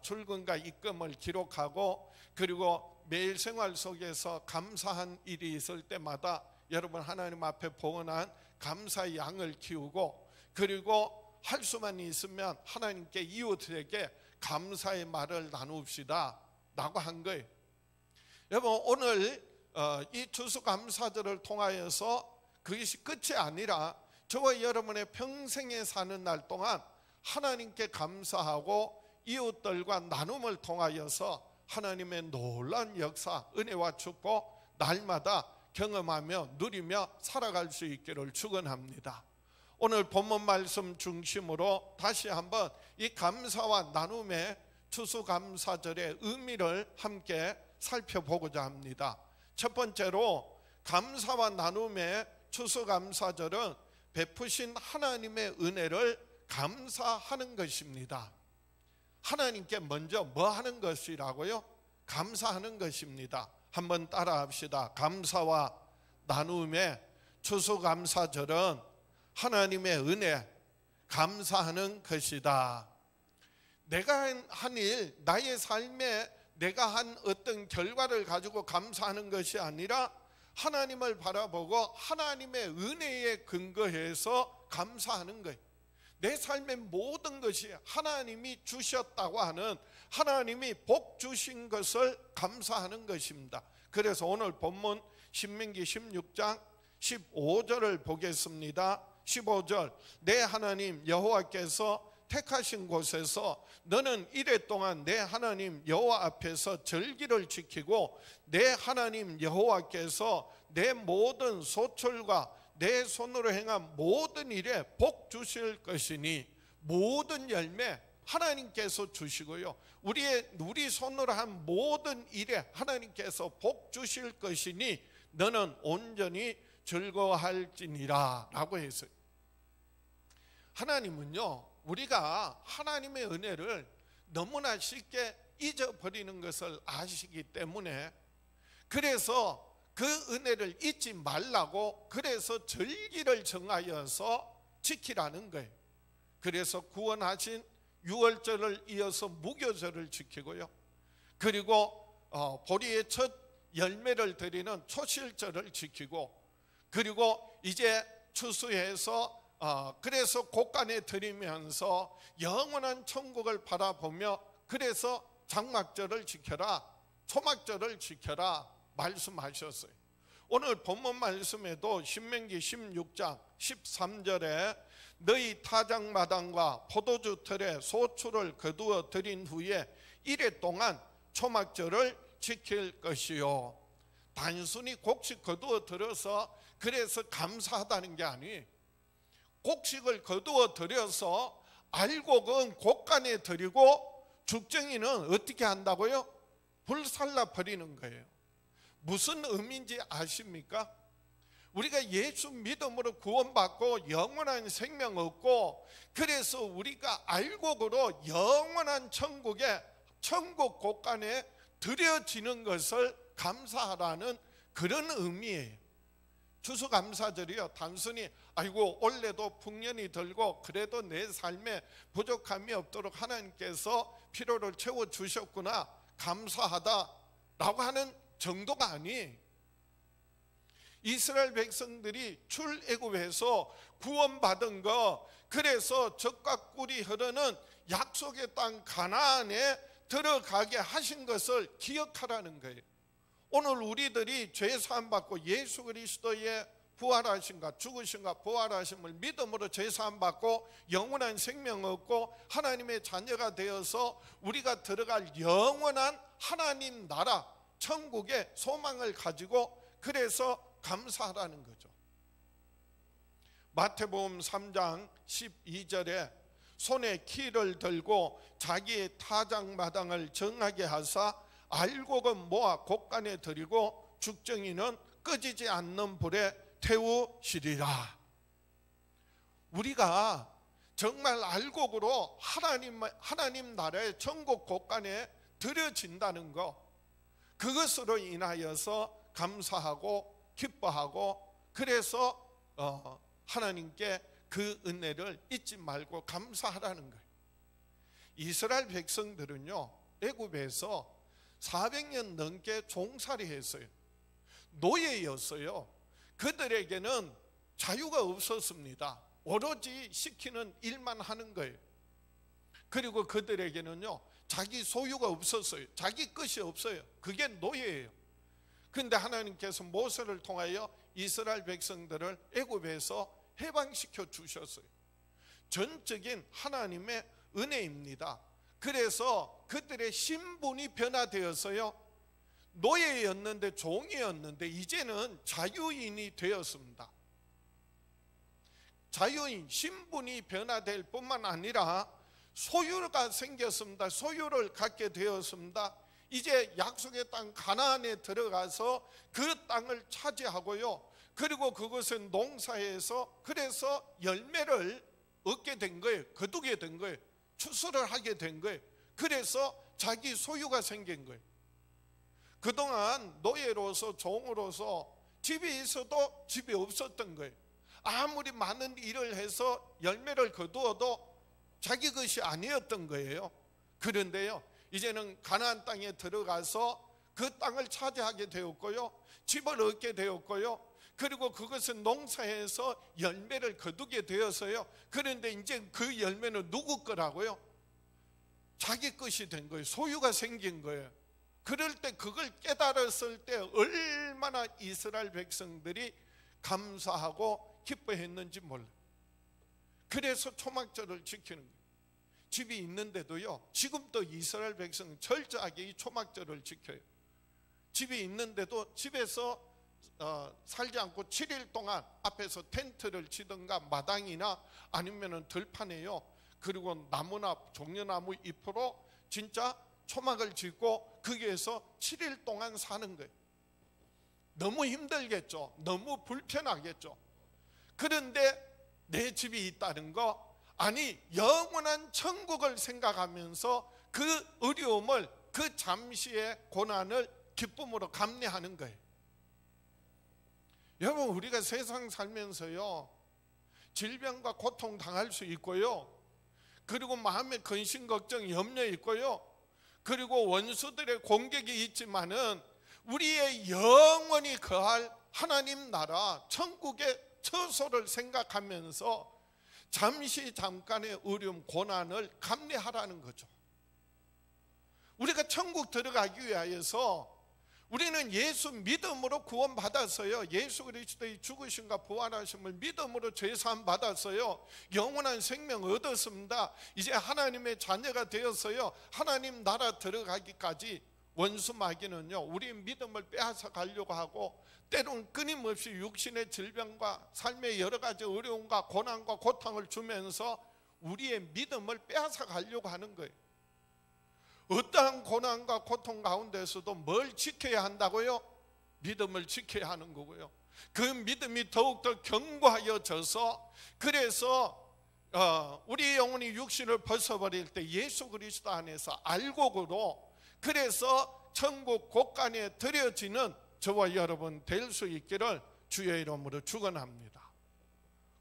Speaker 1: 출금과 입금을 기록하고, 그리고 매일 생활 속에서 감사한 일이 있을 때마다 여러분 하나님 앞에 봉헌한 감사의 양을 키우고, 그리고 할 수만 있으면 하나님께 이웃에게 감사의 말을 나눕시다 라고 한 거예요. 여러분, 오늘 이 추수감사절을 통하여서 그것이 끝이 아니라 저와 여러분의 평생에 사는 날 동안 하나님께 감사하고 이웃들과 나눔을 통하여서 하나님의 놀라운 역사, 은혜와 축복 날마다 경험하며 누리며 살아갈 수 있기를 축원합니다. 오늘 본문 말씀 중심으로 다시 한번 이 감사와 나눔의 추수감사절의 의미를 함께 살펴보고자 합니다. 첫 번째로, 감사와 나눔의 추수감사절은 베푸신 하나님의 은혜를 감사하는 것입니다. 하나님께 먼저 뭐 하는 것이라고요? 감사하는 것입니다. 한번 따라 합시다. 감사와 나눔의 추수감사절은 하나님의 은혜, 감사하는 것이다. 내가 한 일, 나의 삶에 내가 한 어떤 결과를 가지고 감사하는 것이 아니라 하나님을 바라보고 하나님의 은혜에 근거해서 감사하는 거예요. 내 삶의 모든 것이 하나님이 주셨다고 하는, 하나님이 복 주신 것을 감사하는 것입니다. 그래서 오늘 본문 신명기 16장 15절을 보겠습니다. 15절, 내 하나님 여호와께서 택하신 곳에서 너는 이래 동안 내 하나님 여호와 앞에서 절기를 지키고, 내 하나님 여호와께서 내 모든 소출과 내 손으로 행한 모든 일에 복 주실 것이니, 모든 열매 하나님께서 주시고요, 우리 손으로 한 모든 일에 하나님께서 복 주실 것이니 너는 온전히 즐거워할지니라 라고 했어요. 하나님은요, 우리가 하나님의 은혜를 너무나 쉽게 잊어버리는 것을 아시기 때문에, 그래서 그 은혜를 잊지 말라고, 그래서 절기를 정하여서 지키라는 거예요. 그래서 구원하신 유월절을 이어서 무교절을 지키고요, 그리고 보리의 첫 열매를 드리는 초실절을 지키고, 그리고 이제 추수해서 그래서 곡간에 드리면서 영원한 천국을 바라보며, 그래서 장막절을 지켜라, 초막절을 지켜라 말씀하셨어요. 오늘 본문 말씀에도 신명기 16장 13절에 너희 타작마당과 포도주 틀에 소출을 거두어 드린 후에 이래 동안 초막절을 지킬 것이요. 단순히 곡식 거두어 들어서 그래서 감사하다는 게 아니에요. 곡식을 거두어 들여서 알곡은 곡간에 드리고 죽정이는 어떻게 한다고요? 불살라 버리는 거예요. 무슨 의미인지 아십니까? 우리가 예수 믿음으로 구원받고 영원한 생명 얻고, 그래서 우리가 알곡으로 영원한 천국에, 천국 곳간에 드려지는 것을 감사하라는 그런 의미예요. 추수감사절이요, 단순히 아이고 올해도 풍년이 들고 그래도 내 삶에 부족함이 없도록 하나님께서 필요를 채워주셨구나, 감사하다라고 하는 정도가 아니. 이스라엘 백성들이 출애굽에서 구원받은 거, 그래서 젖과 꿀이 흐르는 약속의 땅 가나안에 들어가게 하신 것을 기억하라는 거예요. 오늘 우리들이 죄 사함 받고 예수 그리스도의 부활하신가 죽으신가 부활하심을 믿음으로 죄 사함 받고 영원한 생명 얻고 하나님의 자녀가 되어서 우리가 들어갈 영원한 하나님 나라 천국의 소망을 가지고 그래서 감사하라는 거죠. 마태복음 3장 12절에 손에 키를 들고 자기의 타작마당을 정하게 하사 알곡은 모아 곳간에 들이고 죽정이는 꺼지지 않는 불에 태우시리라. 우리가 정말 알곡으로 하나님 나라의 천국 곳간에 들여진다는 것, 그것으로 인하여서 감사하고 기뻐하고 그래서 하나님께 그 은혜를 잊지 말고 감사하라는 거예요. 이스라엘 백성들은요, 애굽에서 400년 넘게 종살이 했어요. 노예였어요. 그들에게는 자유가 없었습니다. 오로지 시키는 일만 하는 거예요. 그리고 그들에게는요, 자기 소유가 없었어요. 자기 것이 없어요. 그게 노예예요. 그런데 하나님께서 모세를 통하여 이스라엘 백성들을 애굽에서 해방시켜 주셨어요. 전적인 하나님의 은혜입니다. 그래서 그들의 신분이 변화되었어요. 노예였는데 종이었는데 이제는 자유인이 되었습니다. 자유인 신분이 변화될 뿐만 아니라 소유가 생겼습니다. 소유를 갖게 되었습니다. 이제 약속의 땅 가나안에 들어가서 그 땅을 차지하고요, 그리고 그것은 농사해서 그래서 열매를 얻게 된 거예요. 거두게 된 거예요. 추수를 하게 된 거예요. 그래서 자기 소유가 생긴 거예요. 그동안 노예로서 종으로서 집이 있어도 집이 없었던 거예요. 아무리 많은 일을 해서 열매를 거두어도 자기 것이 아니었던 거예요. 그런데요, 이제는 가나안 땅에 들어가서 그 땅을 차지하게 되었고요, 집을 얻게 되었고요, 그리고 그것은 농사해서 열매를 거두게 되어서요. 그런데 이제 그 열매는 누구 거라고요? 자기 것이 된 거예요. 소유가 생긴 거예요. 그럴 때 그걸 깨달았을 때 얼마나 이스라엘 백성들이 감사하고 기뻐했는지 몰라요. 그래서 초막절을 지키는 거예요. 집이 있는데도요, 지금도 이스라엘 백성은 철저하게 이 초막절을 지켜요. 집이 있는데도 집에서 살지 않고 7일 동안 앞에서 텐트를 치든가 마당이나 아니면은 들판에요, 그리고 나무나 종려나무 잎으로 진짜 초막을 짓고 거기에서 7일 동안 사는 거예요. 너무 힘들겠죠. 너무 불편하겠죠. 그런데 내 집이 있다는 거, 아니 영원한 천국을 생각하면서 그 어려움을, 그 잠시의 고난을 기쁨으로 감내하는 거예요. 여러분, 우리가 세상 살면서요, 질병과 고통 당할 수 있고요, 그리고 마음에 근심 걱정 염려 있고요, 그리고 원수들의 공격이 있지만은 우리의 영원히 거할 하나님 나라 천국의 처소를 생각하면서 잠깐의 어려움 고난을 감내하라는 거죠. 우리가 천국 들어가기 위하여서 우리는 예수 믿음으로 구원받았어요. 예수 그리스도의 죽으심과 부활하심을 믿음으로 죄사함 받았어요. 영원한 생명 얻었습니다. 이제 하나님의 자녀가 되었어요. 하나님 나라 들어가기까지 원수 마귀는요, 우리의 믿음을 빼앗아 가려고 하고 때로는 끊임없이 육신의 질병과 삶의 여러 가지 어려움과 고난과 고통을 주면서 우리의 믿음을 빼앗아 가려고 하는 거예요. 어떠한 고난과 고통 가운데서도 뭘 지켜야 한다고요? 믿음을 지켜야 하는 거고요. 그 믿음이 더욱더 견고하여져서 그래서 우리 영혼이 육신을 벗어버릴 때 예수 그리스도 안에서 알곡으로 그래서 천국 곳간에 들여지는 저와 여러분 될 수 있기를 주의 이름으로 축원합니다.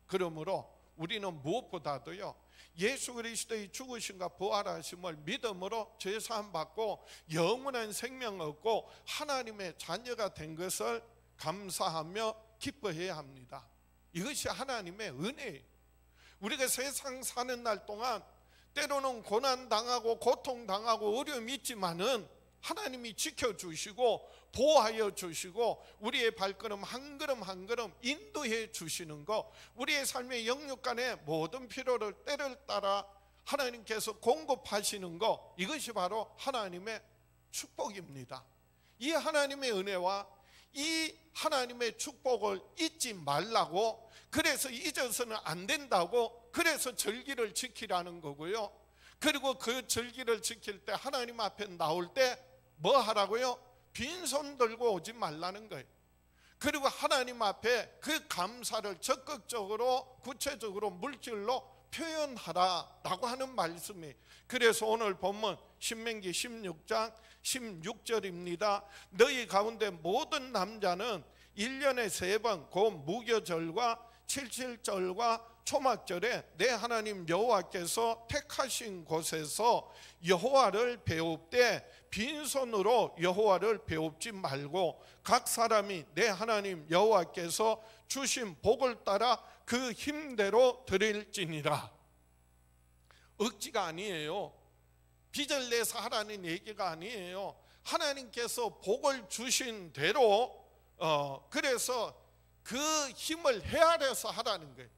Speaker 1: 그러므로 우리는 무엇보다도요, 예수 그리스도의 죽으심과 부활하심을 믿음으로 죄사함 받고 영원한 생명 얻고 하나님의 자녀가 된 것을 감사하며 기뻐해야 합니다. 이것이 하나님의 은혜예요. 우리가 세상 사는 날 동안 때로는 고난당하고 고통당하고 어려움이 있지만은 하나님이 지켜주시고 보호하여 주시고 우리의 발걸음 한 걸음 한 걸음 인도해 주시는 것, 우리의 삶의 영육간의 모든 필요를 때를 따라 하나님께서 공급하시는 것, 이것이 바로 하나님의 축복입니다. 이 하나님의 은혜와 이 하나님의 축복을 잊지 말라고, 그래서 잊어서는 안 된다고, 그래서 절기를 지키라는 거고요. 그리고 그 절기를 지킬 때 하나님 앞에 나올 때 뭐 하라고요? 빈손 들고 오지 말라는 거예요. 그리고 하나님 앞에 그 감사를 적극적으로 구체적으로 물질로 표현하라라고 하는 말씀이, 그래서 오늘 본문 신명기 16장 16절입니다. 너희 가운데 모든 남자는 1년에 3번 곧 무교절과 칠칠절과 초막절에 내 하나님 여호와께서 택하신 곳에서 여호와를 배웁되 빈손으로 여호와를 배웁지 말고 각 사람이 내 하나님 여호와께서 주신 복을 따라 그 힘대로 드릴지니라. 억지가 아니에요. 빚을 내서 하라는 얘기가 아니에요. 하나님께서 복을 주신 대로 그래서 그 힘을 헤아려서 하라는 거예요.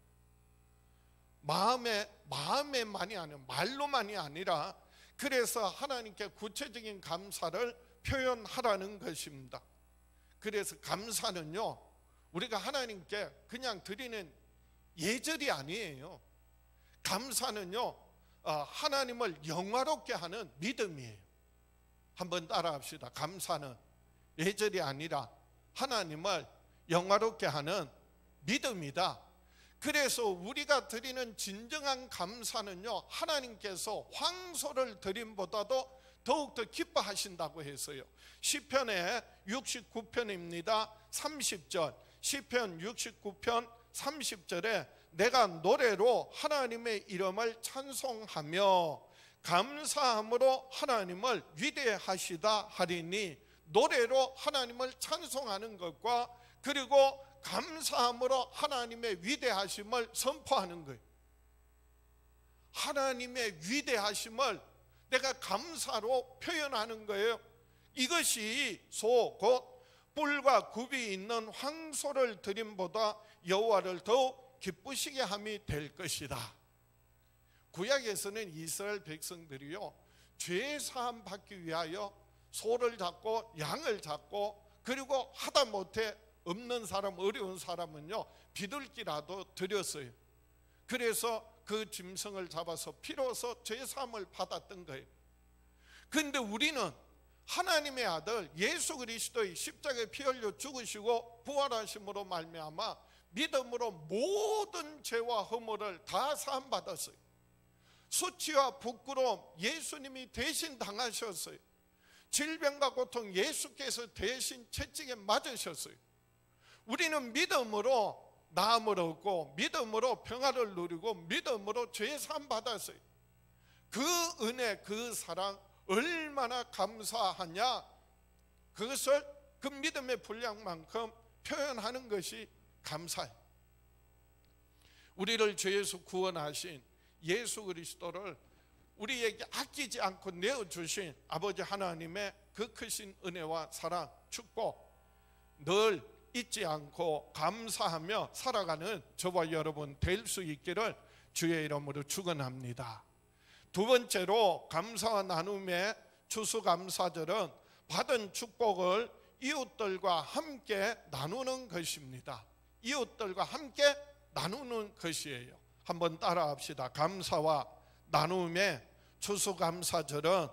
Speaker 1: 마음에만이 아니라 말로만이 아니라, 그래서 하나님께 구체적인 감사를 표현하라는 것입니다. 그래서 감사는요, 우리가 하나님께 그냥 드리는 예절이 아니에요. 감사는요, 하나님을 영화롭게 하는 믿음이에요. 한번 따라합시다. 감사는 예절이 아니라 하나님을 영화롭게 하는 믿음이다. 그래서 우리가 드리는 진정한 감사는요, 하나님께서 황소를 드림보다도 더욱더 기뻐하신다고 해서요. 시편의 69편입니다 30절, 시편 69편 30절에 내가 노래로 하나님의 이름을 찬송하며 감사함으로 하나님을 위대하시다 하리니, 노래로 하나님을 찬송하는 것과 그리고 감사함으로 하나님의 위대하심을 선포하는 거예요. 하나님의 위대하심을 내가 감사로 표현하는 거예요. 이것이 소 곧 뿔과 굽이 있는 황소를 드림보다 여호와를 더욱 기쁘시게 함이 될 것이다. 구약에서는 이스라엘 백성들이요, 죄 사함 받기 위하여 소를 잡고 양을 잡고, 그리고 하다못해 없는 사람, 어려운 사람은요 비둘기라도 드렸어요. 그래서 그 짐승을 잡아서 피로써 죄사함을 받았던 거예요. 그런데 우리는 하나님의 아들 예수 그리스도의 십자가에 피 흘려 죽으시고 부활하심으로 말미암아 믿음으로 모든 죄와 허물을 다 사함 받았어요. 수치와 부끄러움 예수님이 대신 당하셨어요. 질병과 고통 예수께서 대신 채찍에 맞으셨어요. 우리는 믿음으로 나음을 얻고 믿음으로 평화를 누리고 믿음으로 죄 사함 받았어요. 그 은혜, 그 사랑 얼마나 감사하냐, 그것을 그 믿음의 분량만큼 표현하는 것이 감사해요. 우리를 죄에서 구원하신 예수 그리스도를 우리에게 아끼지 않고 내어주신 아버지 하나님의 그 크신 은혜와 사랑, 축복 늘 잊지 않고 감사하며 살아가는 저와 여러분 될 수 있기를 주의 이름으로 축원합니다. 두 번째로 감사와 나눔의 추수감사절은 받은 축복을 이웃들과 함께 나누는 것입니다. 이웃들과 함께 나누는 것이에요. 한번 따라합시다. 감사와 나눔의 추수감사절은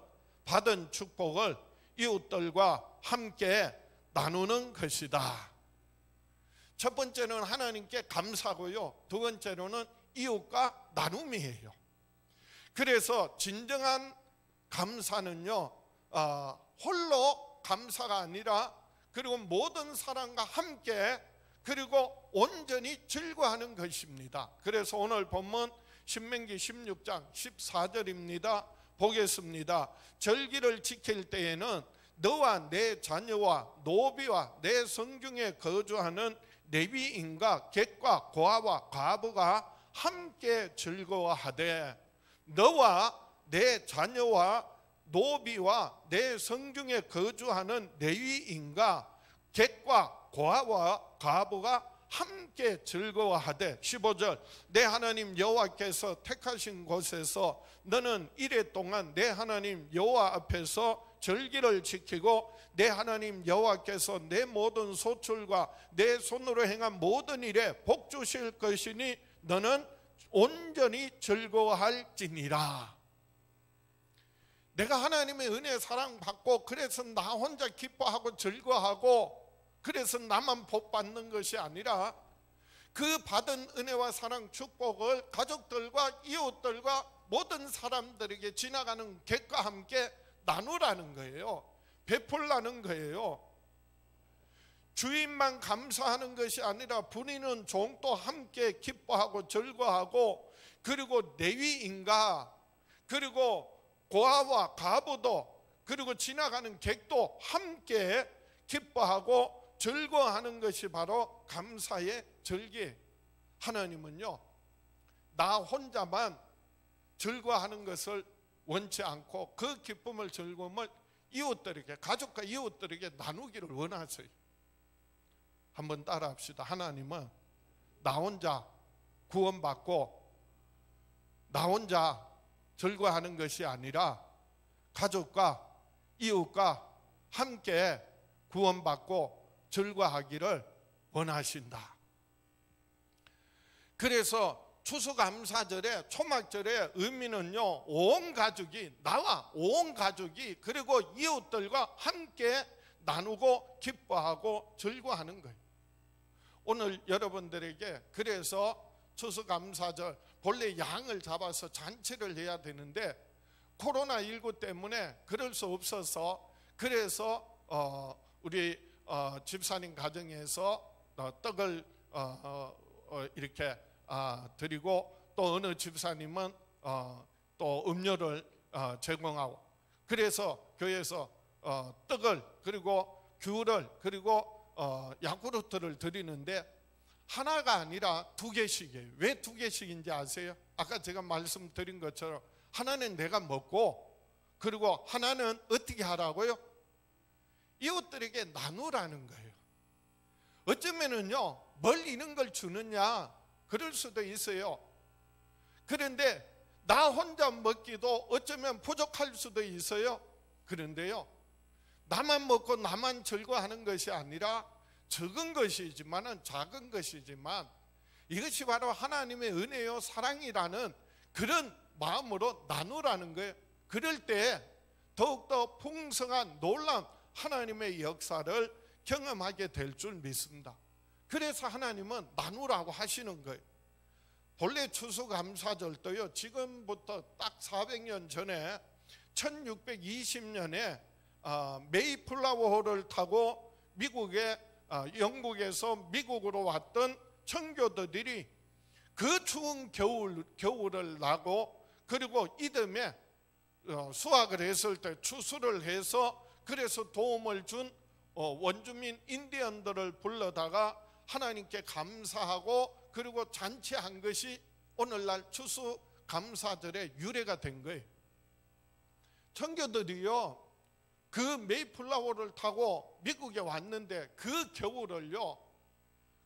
Speaker 1: 받은 축복을 이웃들과 함께 나누는 것이다. 첫 번째는 하나님께 감사고요, 두 번째로는 이웃과 나눔이에요. 그래서 진정한 감사는요, 홀로 감사가 아니라 그리고 모든 사람과 함께 그리고 온전히 즐거워하는 것입니다. 그래서 오늘 본문 신명기 16장 14절입니다. 보겠습니다. 절기를 지킬 때에는 너와 내 자녀와 노비와 내 성중에 거주하는 레위인과 객과 고아와 과부가 함께 즐거워하되, 너와 내 자녀와 노비와 내 성중에 거주하는 레위인과 객과 고아와 과부가 함께 즐거워하되. 15절, 내 하나님 여호와께서 택하신 곳에서 너는 이레 동안 내 하나님 여호와 앞에서 절기를 지키고 내 하나님 여호와께서 내 모든 소출과 내 손으로 행한 모든 일에 복 주실 것이니 너는 온전히 즐거워할지니라. 내가 하나님의 은혜 사랑 받고 그래서 나 혼자 기뻐하고 즐거워하고 그래서 나만 복 받는 것이 아니라 그 받은 은혜와 사랑 축복을 가족들과 이웃들과 모든 사람들에게 지나가는 객과 함께 나누라는 거예요. 베풀라는 거예요. 주인만 감사하는 것이 아니라 부리는 종도 함께 기뻐하고 즐거워하고, 그리고 레위인과 그리고 고아와 과부도 그리고 지나가는 객도 함께 기뻐하고 즐거워하는 것이 바로 감사의 절기. 하나님은요, 나 혼자만 즐거워하는 것을 원치 않고 그 기쁨을 즐거움을 이웃들에게, 가족과 이웃들에게 나누기를 원하세요. 한번 따라합시다. 하나님은 나 혼자 구원받고 나 혼자 즐거워하는 것이 아니라 가족과 이웃과 함께 구원받고 즐거워하기를 원하신다. 그래서 추수감사절의 초막절의 의미는요, 온 가족이, 나와 온 가족이 그리고 이웃들과 함께 나누고 기뻐하고 즐거워하는 거예요. 오늘 여러분들에게 그래서 추수감사절 본래 양을 잡아서 잔치를 해야 되는데 코로나19 때문에 그럴 수 없어서, 그래서 우리 집사님 가정에서 떡을 이렇게 드리고, 또 어느 집사님은 또 음료를 제공하고, 그래서 교회에서 떡을 그리고 귤을 그리고 야쿠르트를 드리는데 하나가 아니라 2개씩이에요. 왜 2개씩인지 아세요? 아까 제가 말씀드린 것처럼 하나는 내가 먹고, 그리고 하나는 어떻게 하라고요? 이웃들에게 나누라는 거예요. 어쩌면은요, 멀리 있는 걸 주느냐 그럴 수도 있어요. 그런데 나 혼자 먹기도 어쩌면 부족할 수도 있어요. 그런데요, 나만 먹고 나만 즐거워하는 것이 아니라 적은 것이지만, 작은 것이지만 이것이 바로 하나님의 은혜요 사랑이라는 그런 마음으로 나누라는 거예요. 그럴 때 더욱더 풍성한 놀라운 하나님의 역사를 경험하게 될 줄 믿습니다. 그래서 하나님은 나누라고 하시는 거예요. 본래 추수감사절도요, 지금부터 딱 400년 전에 1620년에 메이플라워호를 타고 영국에서 미국으로 왔던 청교도들이 그 추운 겨울을 나고, 그리고 이듬해 수확을 했을 때 추수를 해서 그래서 도움을 준 원주민 인디언들을 불러다가 하나님께 감사하고 그리고 잔치한 것이 오늘날 추수감사절의 유래가 된 거예요. 청교도들이요, 그 메이플라워를 타고 미국에 왔는데 그 겨울을요,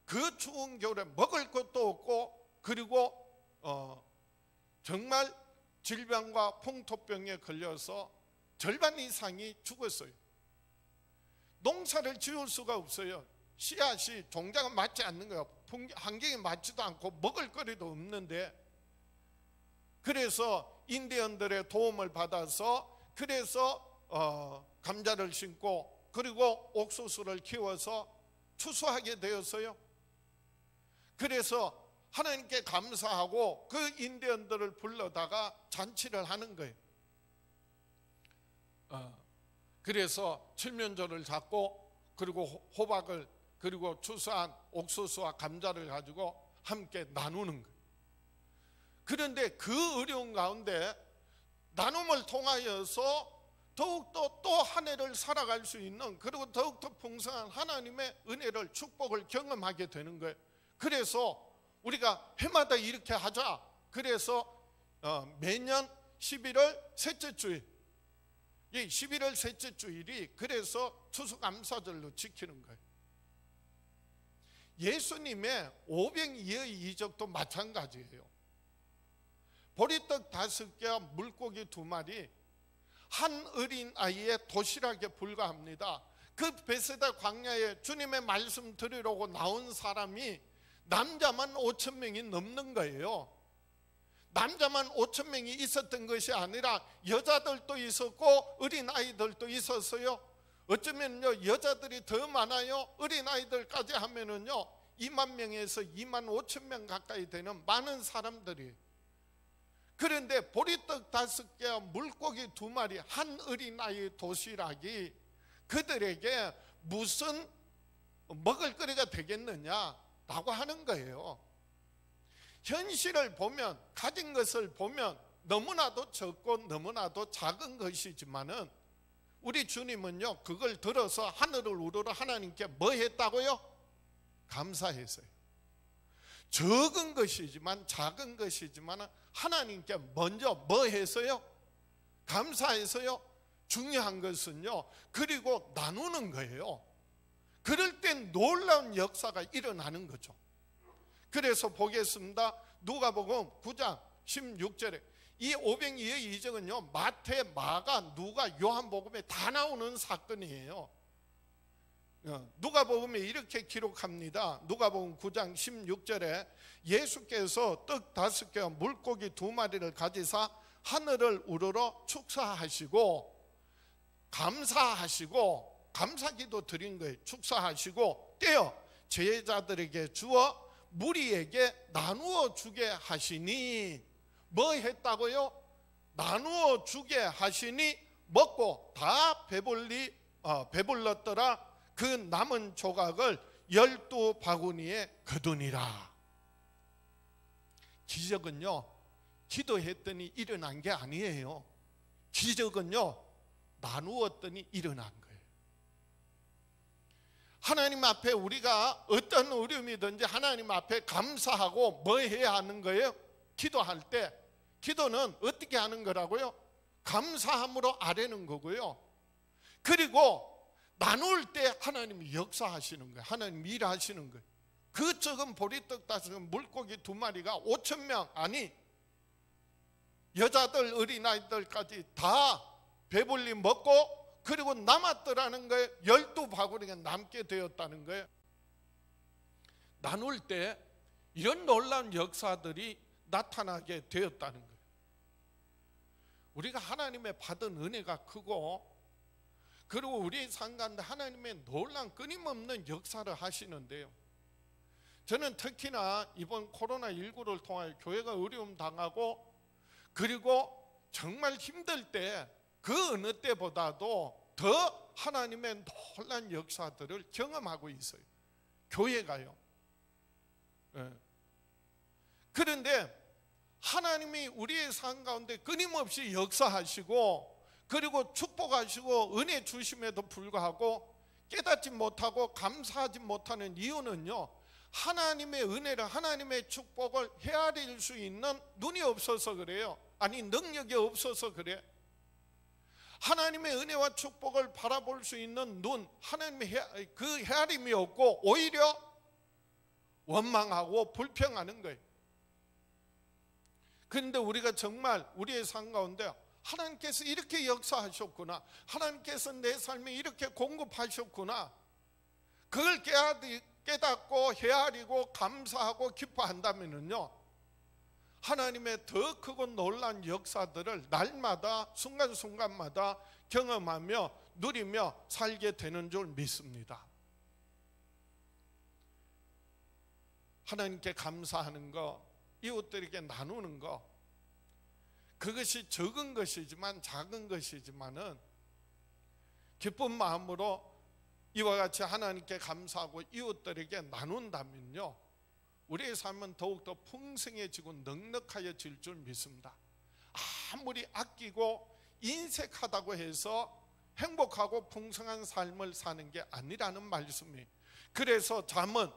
Speaker 1: 그 추운 겨울에 먹을 것도 없고, 그리고 정말 질병과 풍토병에 걸려서 절반 이상이 죽었어요. 농사를 지을 수가 없어요. 씨앗이 종자가 맞지 않는 거예요. 환경에 맞지도 않고 먹을 거리도 없는데, 그래서 인디언들의 도움을 받아서 그래서 감자를 심고 그리고 옥수수를 키워서 추수하게 되었어요. 그래서 하나님께 감사하고 그 인디언들을 불러다가 잔치를 하는 거예요. 그래서 칠면조를 잡고 그리고 호박을 그리고 추수한 옥수수와 감자를 가지고 함께 나누는 거예요. 그런데 그 어려운 가운데 나눔을 통하여서 더욱더 또 한 해를 살아갈 수 있는, 그리고 더욱더 풍성한 하나님의 은혜를, 축복을 경험하게 되는 거예요. 그래서 우리가 해마다 이렇게 하자. 그래서 매년 11월 셋째 주일, 이 11월 셋째 주일이 그래서 추수감사절로 지키는 거예요. 예수님의 오병이어의 이적도 마찬가지예요. 보리떡 5개와 물고기 2마리, 한 어린 아이의 도시락에 불과합니다. 그 베세다 광야에 주님의 말씀 들으려고 나온 사람이 남자만 5,000명이 넘는 거예요. 남자만 5,000명이 있었던 것이 아니라 여자들도 있었고 어린 아이들도 있었어요. 어쩌면요 여자들이 더 많아요. 어린 아이들까지 하면은요 2만 명에서 2만 5천 명 가까이 되는 많은 사람들이. 그런데 보리떡 5개와 물고기 2마리, 한 어린아이의 도시락이 그들에게 무슨 먹을거리가 되겠느냐라고 하는 거예요. 현실을 보면, 가진 것을 보면 너무나도 적고 너무나도 작은 것이지만은 우리 주님은요 그걸 들어서 하늘을 우러러 하나님께 뭐 했다고요? 감사했어요. 적은 것이지만, 작은 것이지만 하나님께 먼저 뭐 해서요? 감사해서요. 중요한 것은요 그리고 나누는 거예요. 그럴 땐 놀라운 역사가 일어나는 거죠. 그래서 보겠습니다. 누가복음 9장 16절에 이 오병이어의 이적은요 마태, 마가, 누가, 요한복음에 다 나오는 사건이에요. 누가복음에 이렇게 기록합니다. 누가복음 9장 16절에 예수께서 떡 5개와 물고기 2마리를 가지사 하늘을 우러러 축사하시고 감사하시고, 감사기도 드린 거예요. 축사하시고 떼어 제자들에게 주어 무리에게 나누어 주게 하시니, 뭐 했다고요? 나누어 주게 하시니 먹고 다 배불렀더라. 그 남은 조각을 12바구니에 거두니라. 기적은요 기도했더니 일어난 게 아니에요. 기적은요 나누었더니 일어난 거예요. 하나님 앞에 우리가 어떤 어려움이든지 하나님 앞에 감사하고 뭐 해야 하는 거예요? 기도할 때. 기도는 어떻게 하는 거라고요? 감사함으로 아뢰는 거고요. 그리고 나눌 때 하나님이 역사하시는 거예요. 하나님이 일하시는 거예요. 그 적은 보리떡 5개, 물고기 2마리가 5,000명, 아니 여자들, 어린아이들까지 다 배불리 먹고, 그리고 남았더라는 거예요. 12바구니가 남게 되었다는 거예요. 나눌 때 이런 놀라운 역사들이 나타나게 되었다는 거예요. 우리가 하나님의 받은 은혜가 크고, 그리고 우리 삶 가운데 하나님의 놀라운 끊임없는 역사를 하시는데요, 저는 특히나 이번 코로나19를 통하여 교회가 어려움 당하고, 그리고 정말 힘들 때 그 어느 때보다도 더 하나님의 놀라운 역사들을 경험하고 있어요, 교회가요. 그런데 하나님이 우리의 삶 가운데 끊임없이 역사하시고, 그리고 축복하시고 은혜 주심에도 불구하고 깨닫지 못하고 감사하지 못하는 이유는요, 하나님의 은혜를, 하나님의 축복을 헤아릴 수 있는 눈이 없어서 그래요. 아니 능력이 없어서 그래. 하나님의 은혜와 축복을 바라볼 수 있는 눈, 하나님의 그 헤아림이 없고 오히려 원망하고 불평하는 거예요. 그런데 우리가 정말 우리의 삶 가운데 하나님께서 이렇게 역사하셨구나, 하나님께서 내 삶에 이렇게 공급하셨구나, 그걸 깨닫고 헤아리고 감사하고 기뻐한다면요, 하나님의 더 크고 놀라운 역사들을 날마다 순간순간마다 경험하며 누리며 살게 되는 줄 믿습니다. 하나님께 감사하는 거, 이웃들에게 나누는 거, 그것이 적은 것이지만 작은 것이지만은 기쁜 마음으로 이와 같이 하나님께 감사하고 이웃들에게 나눈다면요, 우리의 삶은 더욱더 풍성해지고 넉넉해질 줄 믿습니다. 아무리 아끼고 인색하다고 해서 행복하고 풍성한 삶을 사는 게 아니라는 말씀이, 그래서 잠언,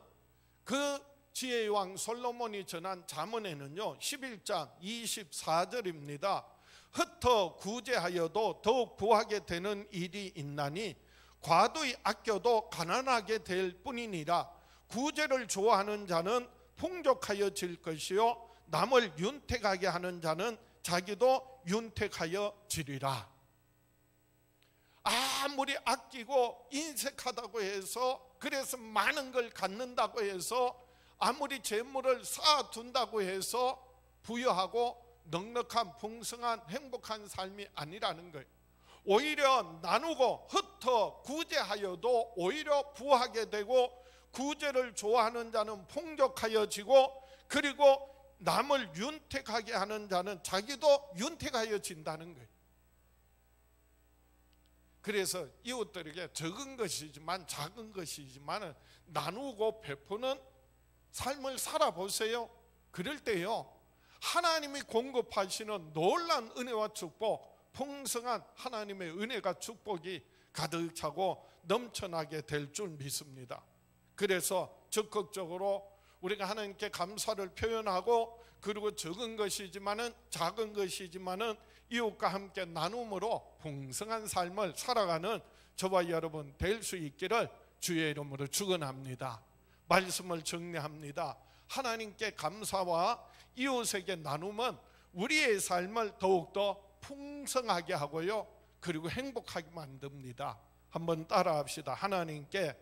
Speaker 1: 그 지혜의 왕 솔로몬이 전한 잠언에는요 11장 24절입니다. 흩어 구제하여도 더욱 부하게 되는 일이 있나니 과도히 아껴도 가난하게 될 뿐이니라. 구제를 좋아하는 자는 풍족하여질 것이요 남을 윤택하게 하는 자는 자기도 윤택하여지리라. 아무리 아끼고 인색하다고 해서, 그래서 많은 걸 갖는다고 해서, 아무리 재물을 쌓아둔다고 해서 부유하고 넉넉한 풍성한 행복한 삶이 아니라는 거예요. 오히려 나누고 흩어 구제하여도 오히려 부하게 되고, 구제를 좋아하는 자는 풍족하여지고, 그리고 남을 윤택하게 하는 자는 자기도 윤택하여진다는 거예요. 그래서 이웃들에게 적은 것이지만 작은 것이지만 나누고 베푸는 삶을 살아보세요. 그럴 때요 하나님이 공급하시는 놀라운 은혜와 축복, 풍성한 하나님의 은혜가 축복이 가득 차고 넘쳐나게 될 줄 믿습니다. 그래서 적극적으로 우리가 하나님께 감사를 표현하고, 그리고 적은 것이지만은 작은 것이지만은 이웃과 함께 나눔으로 풍성한 삶을 살아가는 저와 여러분 될 수 있기를 주의 이름으로 축원합니다. 말씀을 정리합니다. 하나님께 감사와 이웃에게 나눔은 우리의 삶을 더욱더 풍성하게 하고요, 그리고 행복하게 만듭니다. 한번 따라합시다. 하나님께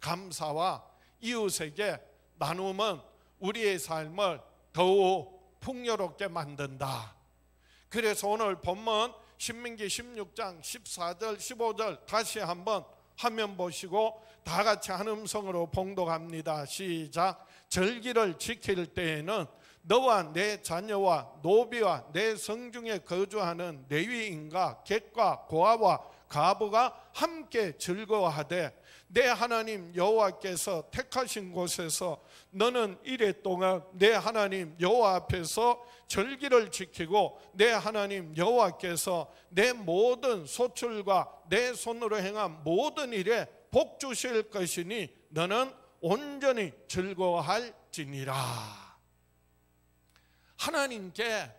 Speaker 1: 감사와 이웃에게 나눔은 우리의 삶을 더욱 풍요롭게 만든다. 그래서 오늘 본문 신명기 16장 14절 15절 다시 한번 화면 보시고 다 같이 한 음성으로 봉독합니다. 시작. 절기를 지킬 때에는 너와 내 자녀와 노비와 내 성중에 거주하는 레위인과 객과 고아와 가부가 함께 즐거워하되, 내 하나님 여호와께서 택하신 곳에서 너는 이레 동안 내 하나님 여호와 앞에서 절기를 지키고, 내 하나님 여호와께서 내 모든 소출과 내 손으로 행한 모든 일에 복 주실 것이니 너는 온전히 즐거워할지니라. 하나님께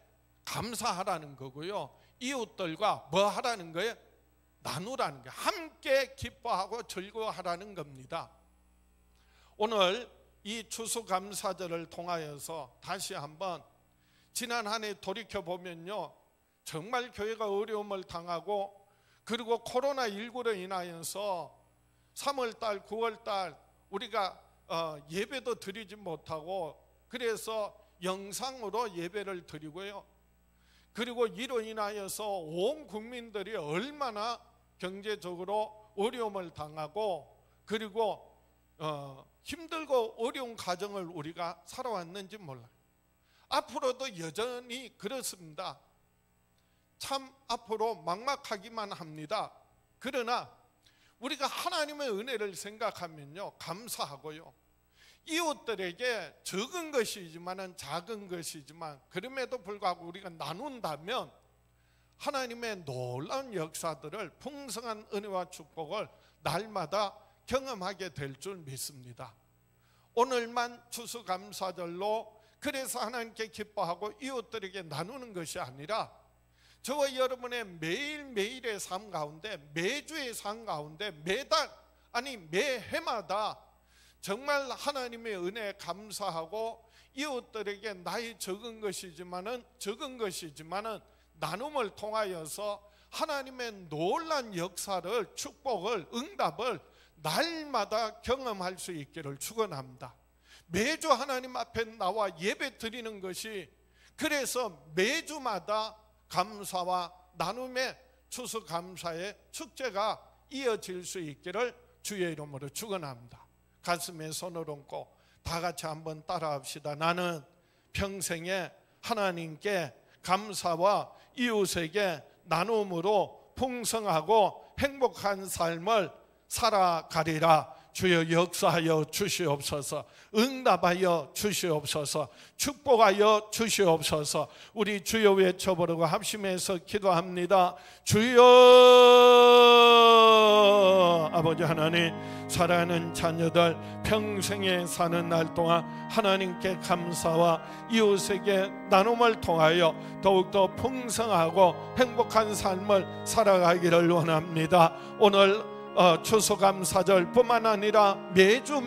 Speaker 1: 감사하라는 거고요, 이웃들과 뭐 하라는 거예요? 나누라는 거예요. 함께 기뻐하고 즐거워하라는 겁니다. 오늘 이 추수감사절을 통하여서 다시 한번 지난 한 해 돌이켜보면요, 정말 교회가 어려움을 당하고, 그리고 코로나19로 인하여서 3월달 9월달 우리가 예배도 드리지 못하고, 그래서 영상으로 예배를 드리고요, 그리고 이로 인하여서 온 국민들이 얼마나 경제적으로 어려움을 당하고, 그리고 힘들고 어려운 가정을 우리가 살아왔는지 몰라요. 앞으로도 여전히 그렇습니다. 참 앞으로 막막하기만 합니다. 그러나 우리가 하나님의 은혜를 생각하면요 감사하고요, 이웃들에게 적은 것이지만 작은 것이지만 그럼에도 불구하고 우리가 나눈다면 하나님의 놀라운 역사들을, 풍성한 은혜와 축복을 날마다 경험하게 될 줄 믿습니다. 오늘만 추수감사절로 그래서 하나님께 기뻐하고 이웃들에게 나누는 것이 아니라 저와 여러분의 매일매일의 삶 가운데, 매주의 삶 가운데, 매달 아니 매해마다 정말 하나님의 은혜에 감사하고, 이웃들에게 나의 적은 것이지만은 나눔을 통하여서 하나님의 놀란 역사를, 축복을, 응답을 날마다 경험할 수 있기를 축원합니다. 매주 하나님 앞에 나와 예배 드리는 것이, 그래서 매주마다 감사와 나눔의 추수감사의 축제가 이어질 수 있기를 주의 이름으로 축원합니다. 가슴에 손을 얹고 다 같이 한번 따라합시다. 나는 평생에 하나님께 감사와 이웃에게 나눔으로 풍성하고 행복한 삶을 살아가리라. 주여 역사하여 주시옵소서. 응답하여 주시옵소서. 축복하여 주시옵소서. 우리 주여 외쳐보려고 합심해서 기도합니다. 주여. 아버지 하나님, 사랑하는 자녀들 평생에 사는 날 동안 하나님께 감사와 이웃에게 나눔을 통하여 더욱더 풍성하고 행복한 삶을 살아가기를 원합니다. 오늘 추수감사절 뿐만 아니라 매주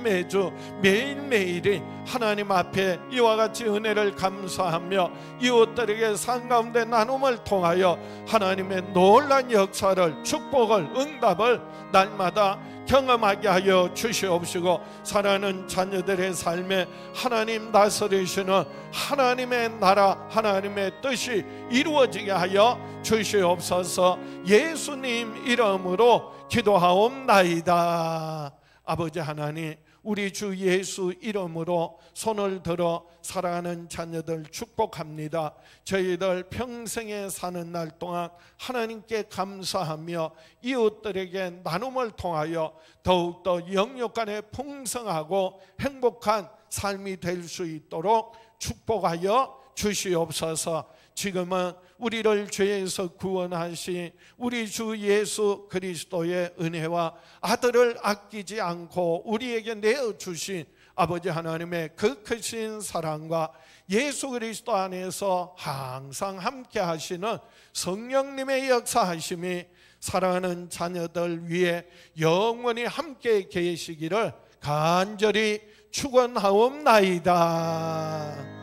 Speaker 1: 매일매일이 하나님 앞에 이와 같이 은혜를 감사하며 이웃들에게 산 가운데 나눔을 통하여 하나님의 놀라운 역사를, 축복을, 응답을 날마다 경험하게 하여 주시옵시고, 사랑하는 자녀들의 삶에 하나님 다스리시는 하나님의 나라, 하나님의 뜻이 이루어지게 하여 주시옵소서. 예수님 이름으로 기도하옵나이다. 아버지 하나님, 우리 주 예수 이름으로 손을 들어 사랑하는 자녀들 축복합니다. 저희들 평생에 사는 날 동안 하나님께 감사하며 이웃들에게 나눔을 통하여 더욱더 영육 간에 풍성하고 행복한 삶이 될 수 있도록 축복하여 주시옵소서. 지금은 우리를 죄에서 구원하신 우리 주 예수 그리스도의 은혜와 아들을 아끼지 않고 우리에게 내어주신 아버지 하나님의 그 크신 사랑과 예수 그리스도 안에서 항상 함께 하시는 성령님의 역사하심이 사랑하는 자녀들 위해 영원히 함께 계시기를 간절히 축원하옵나이다.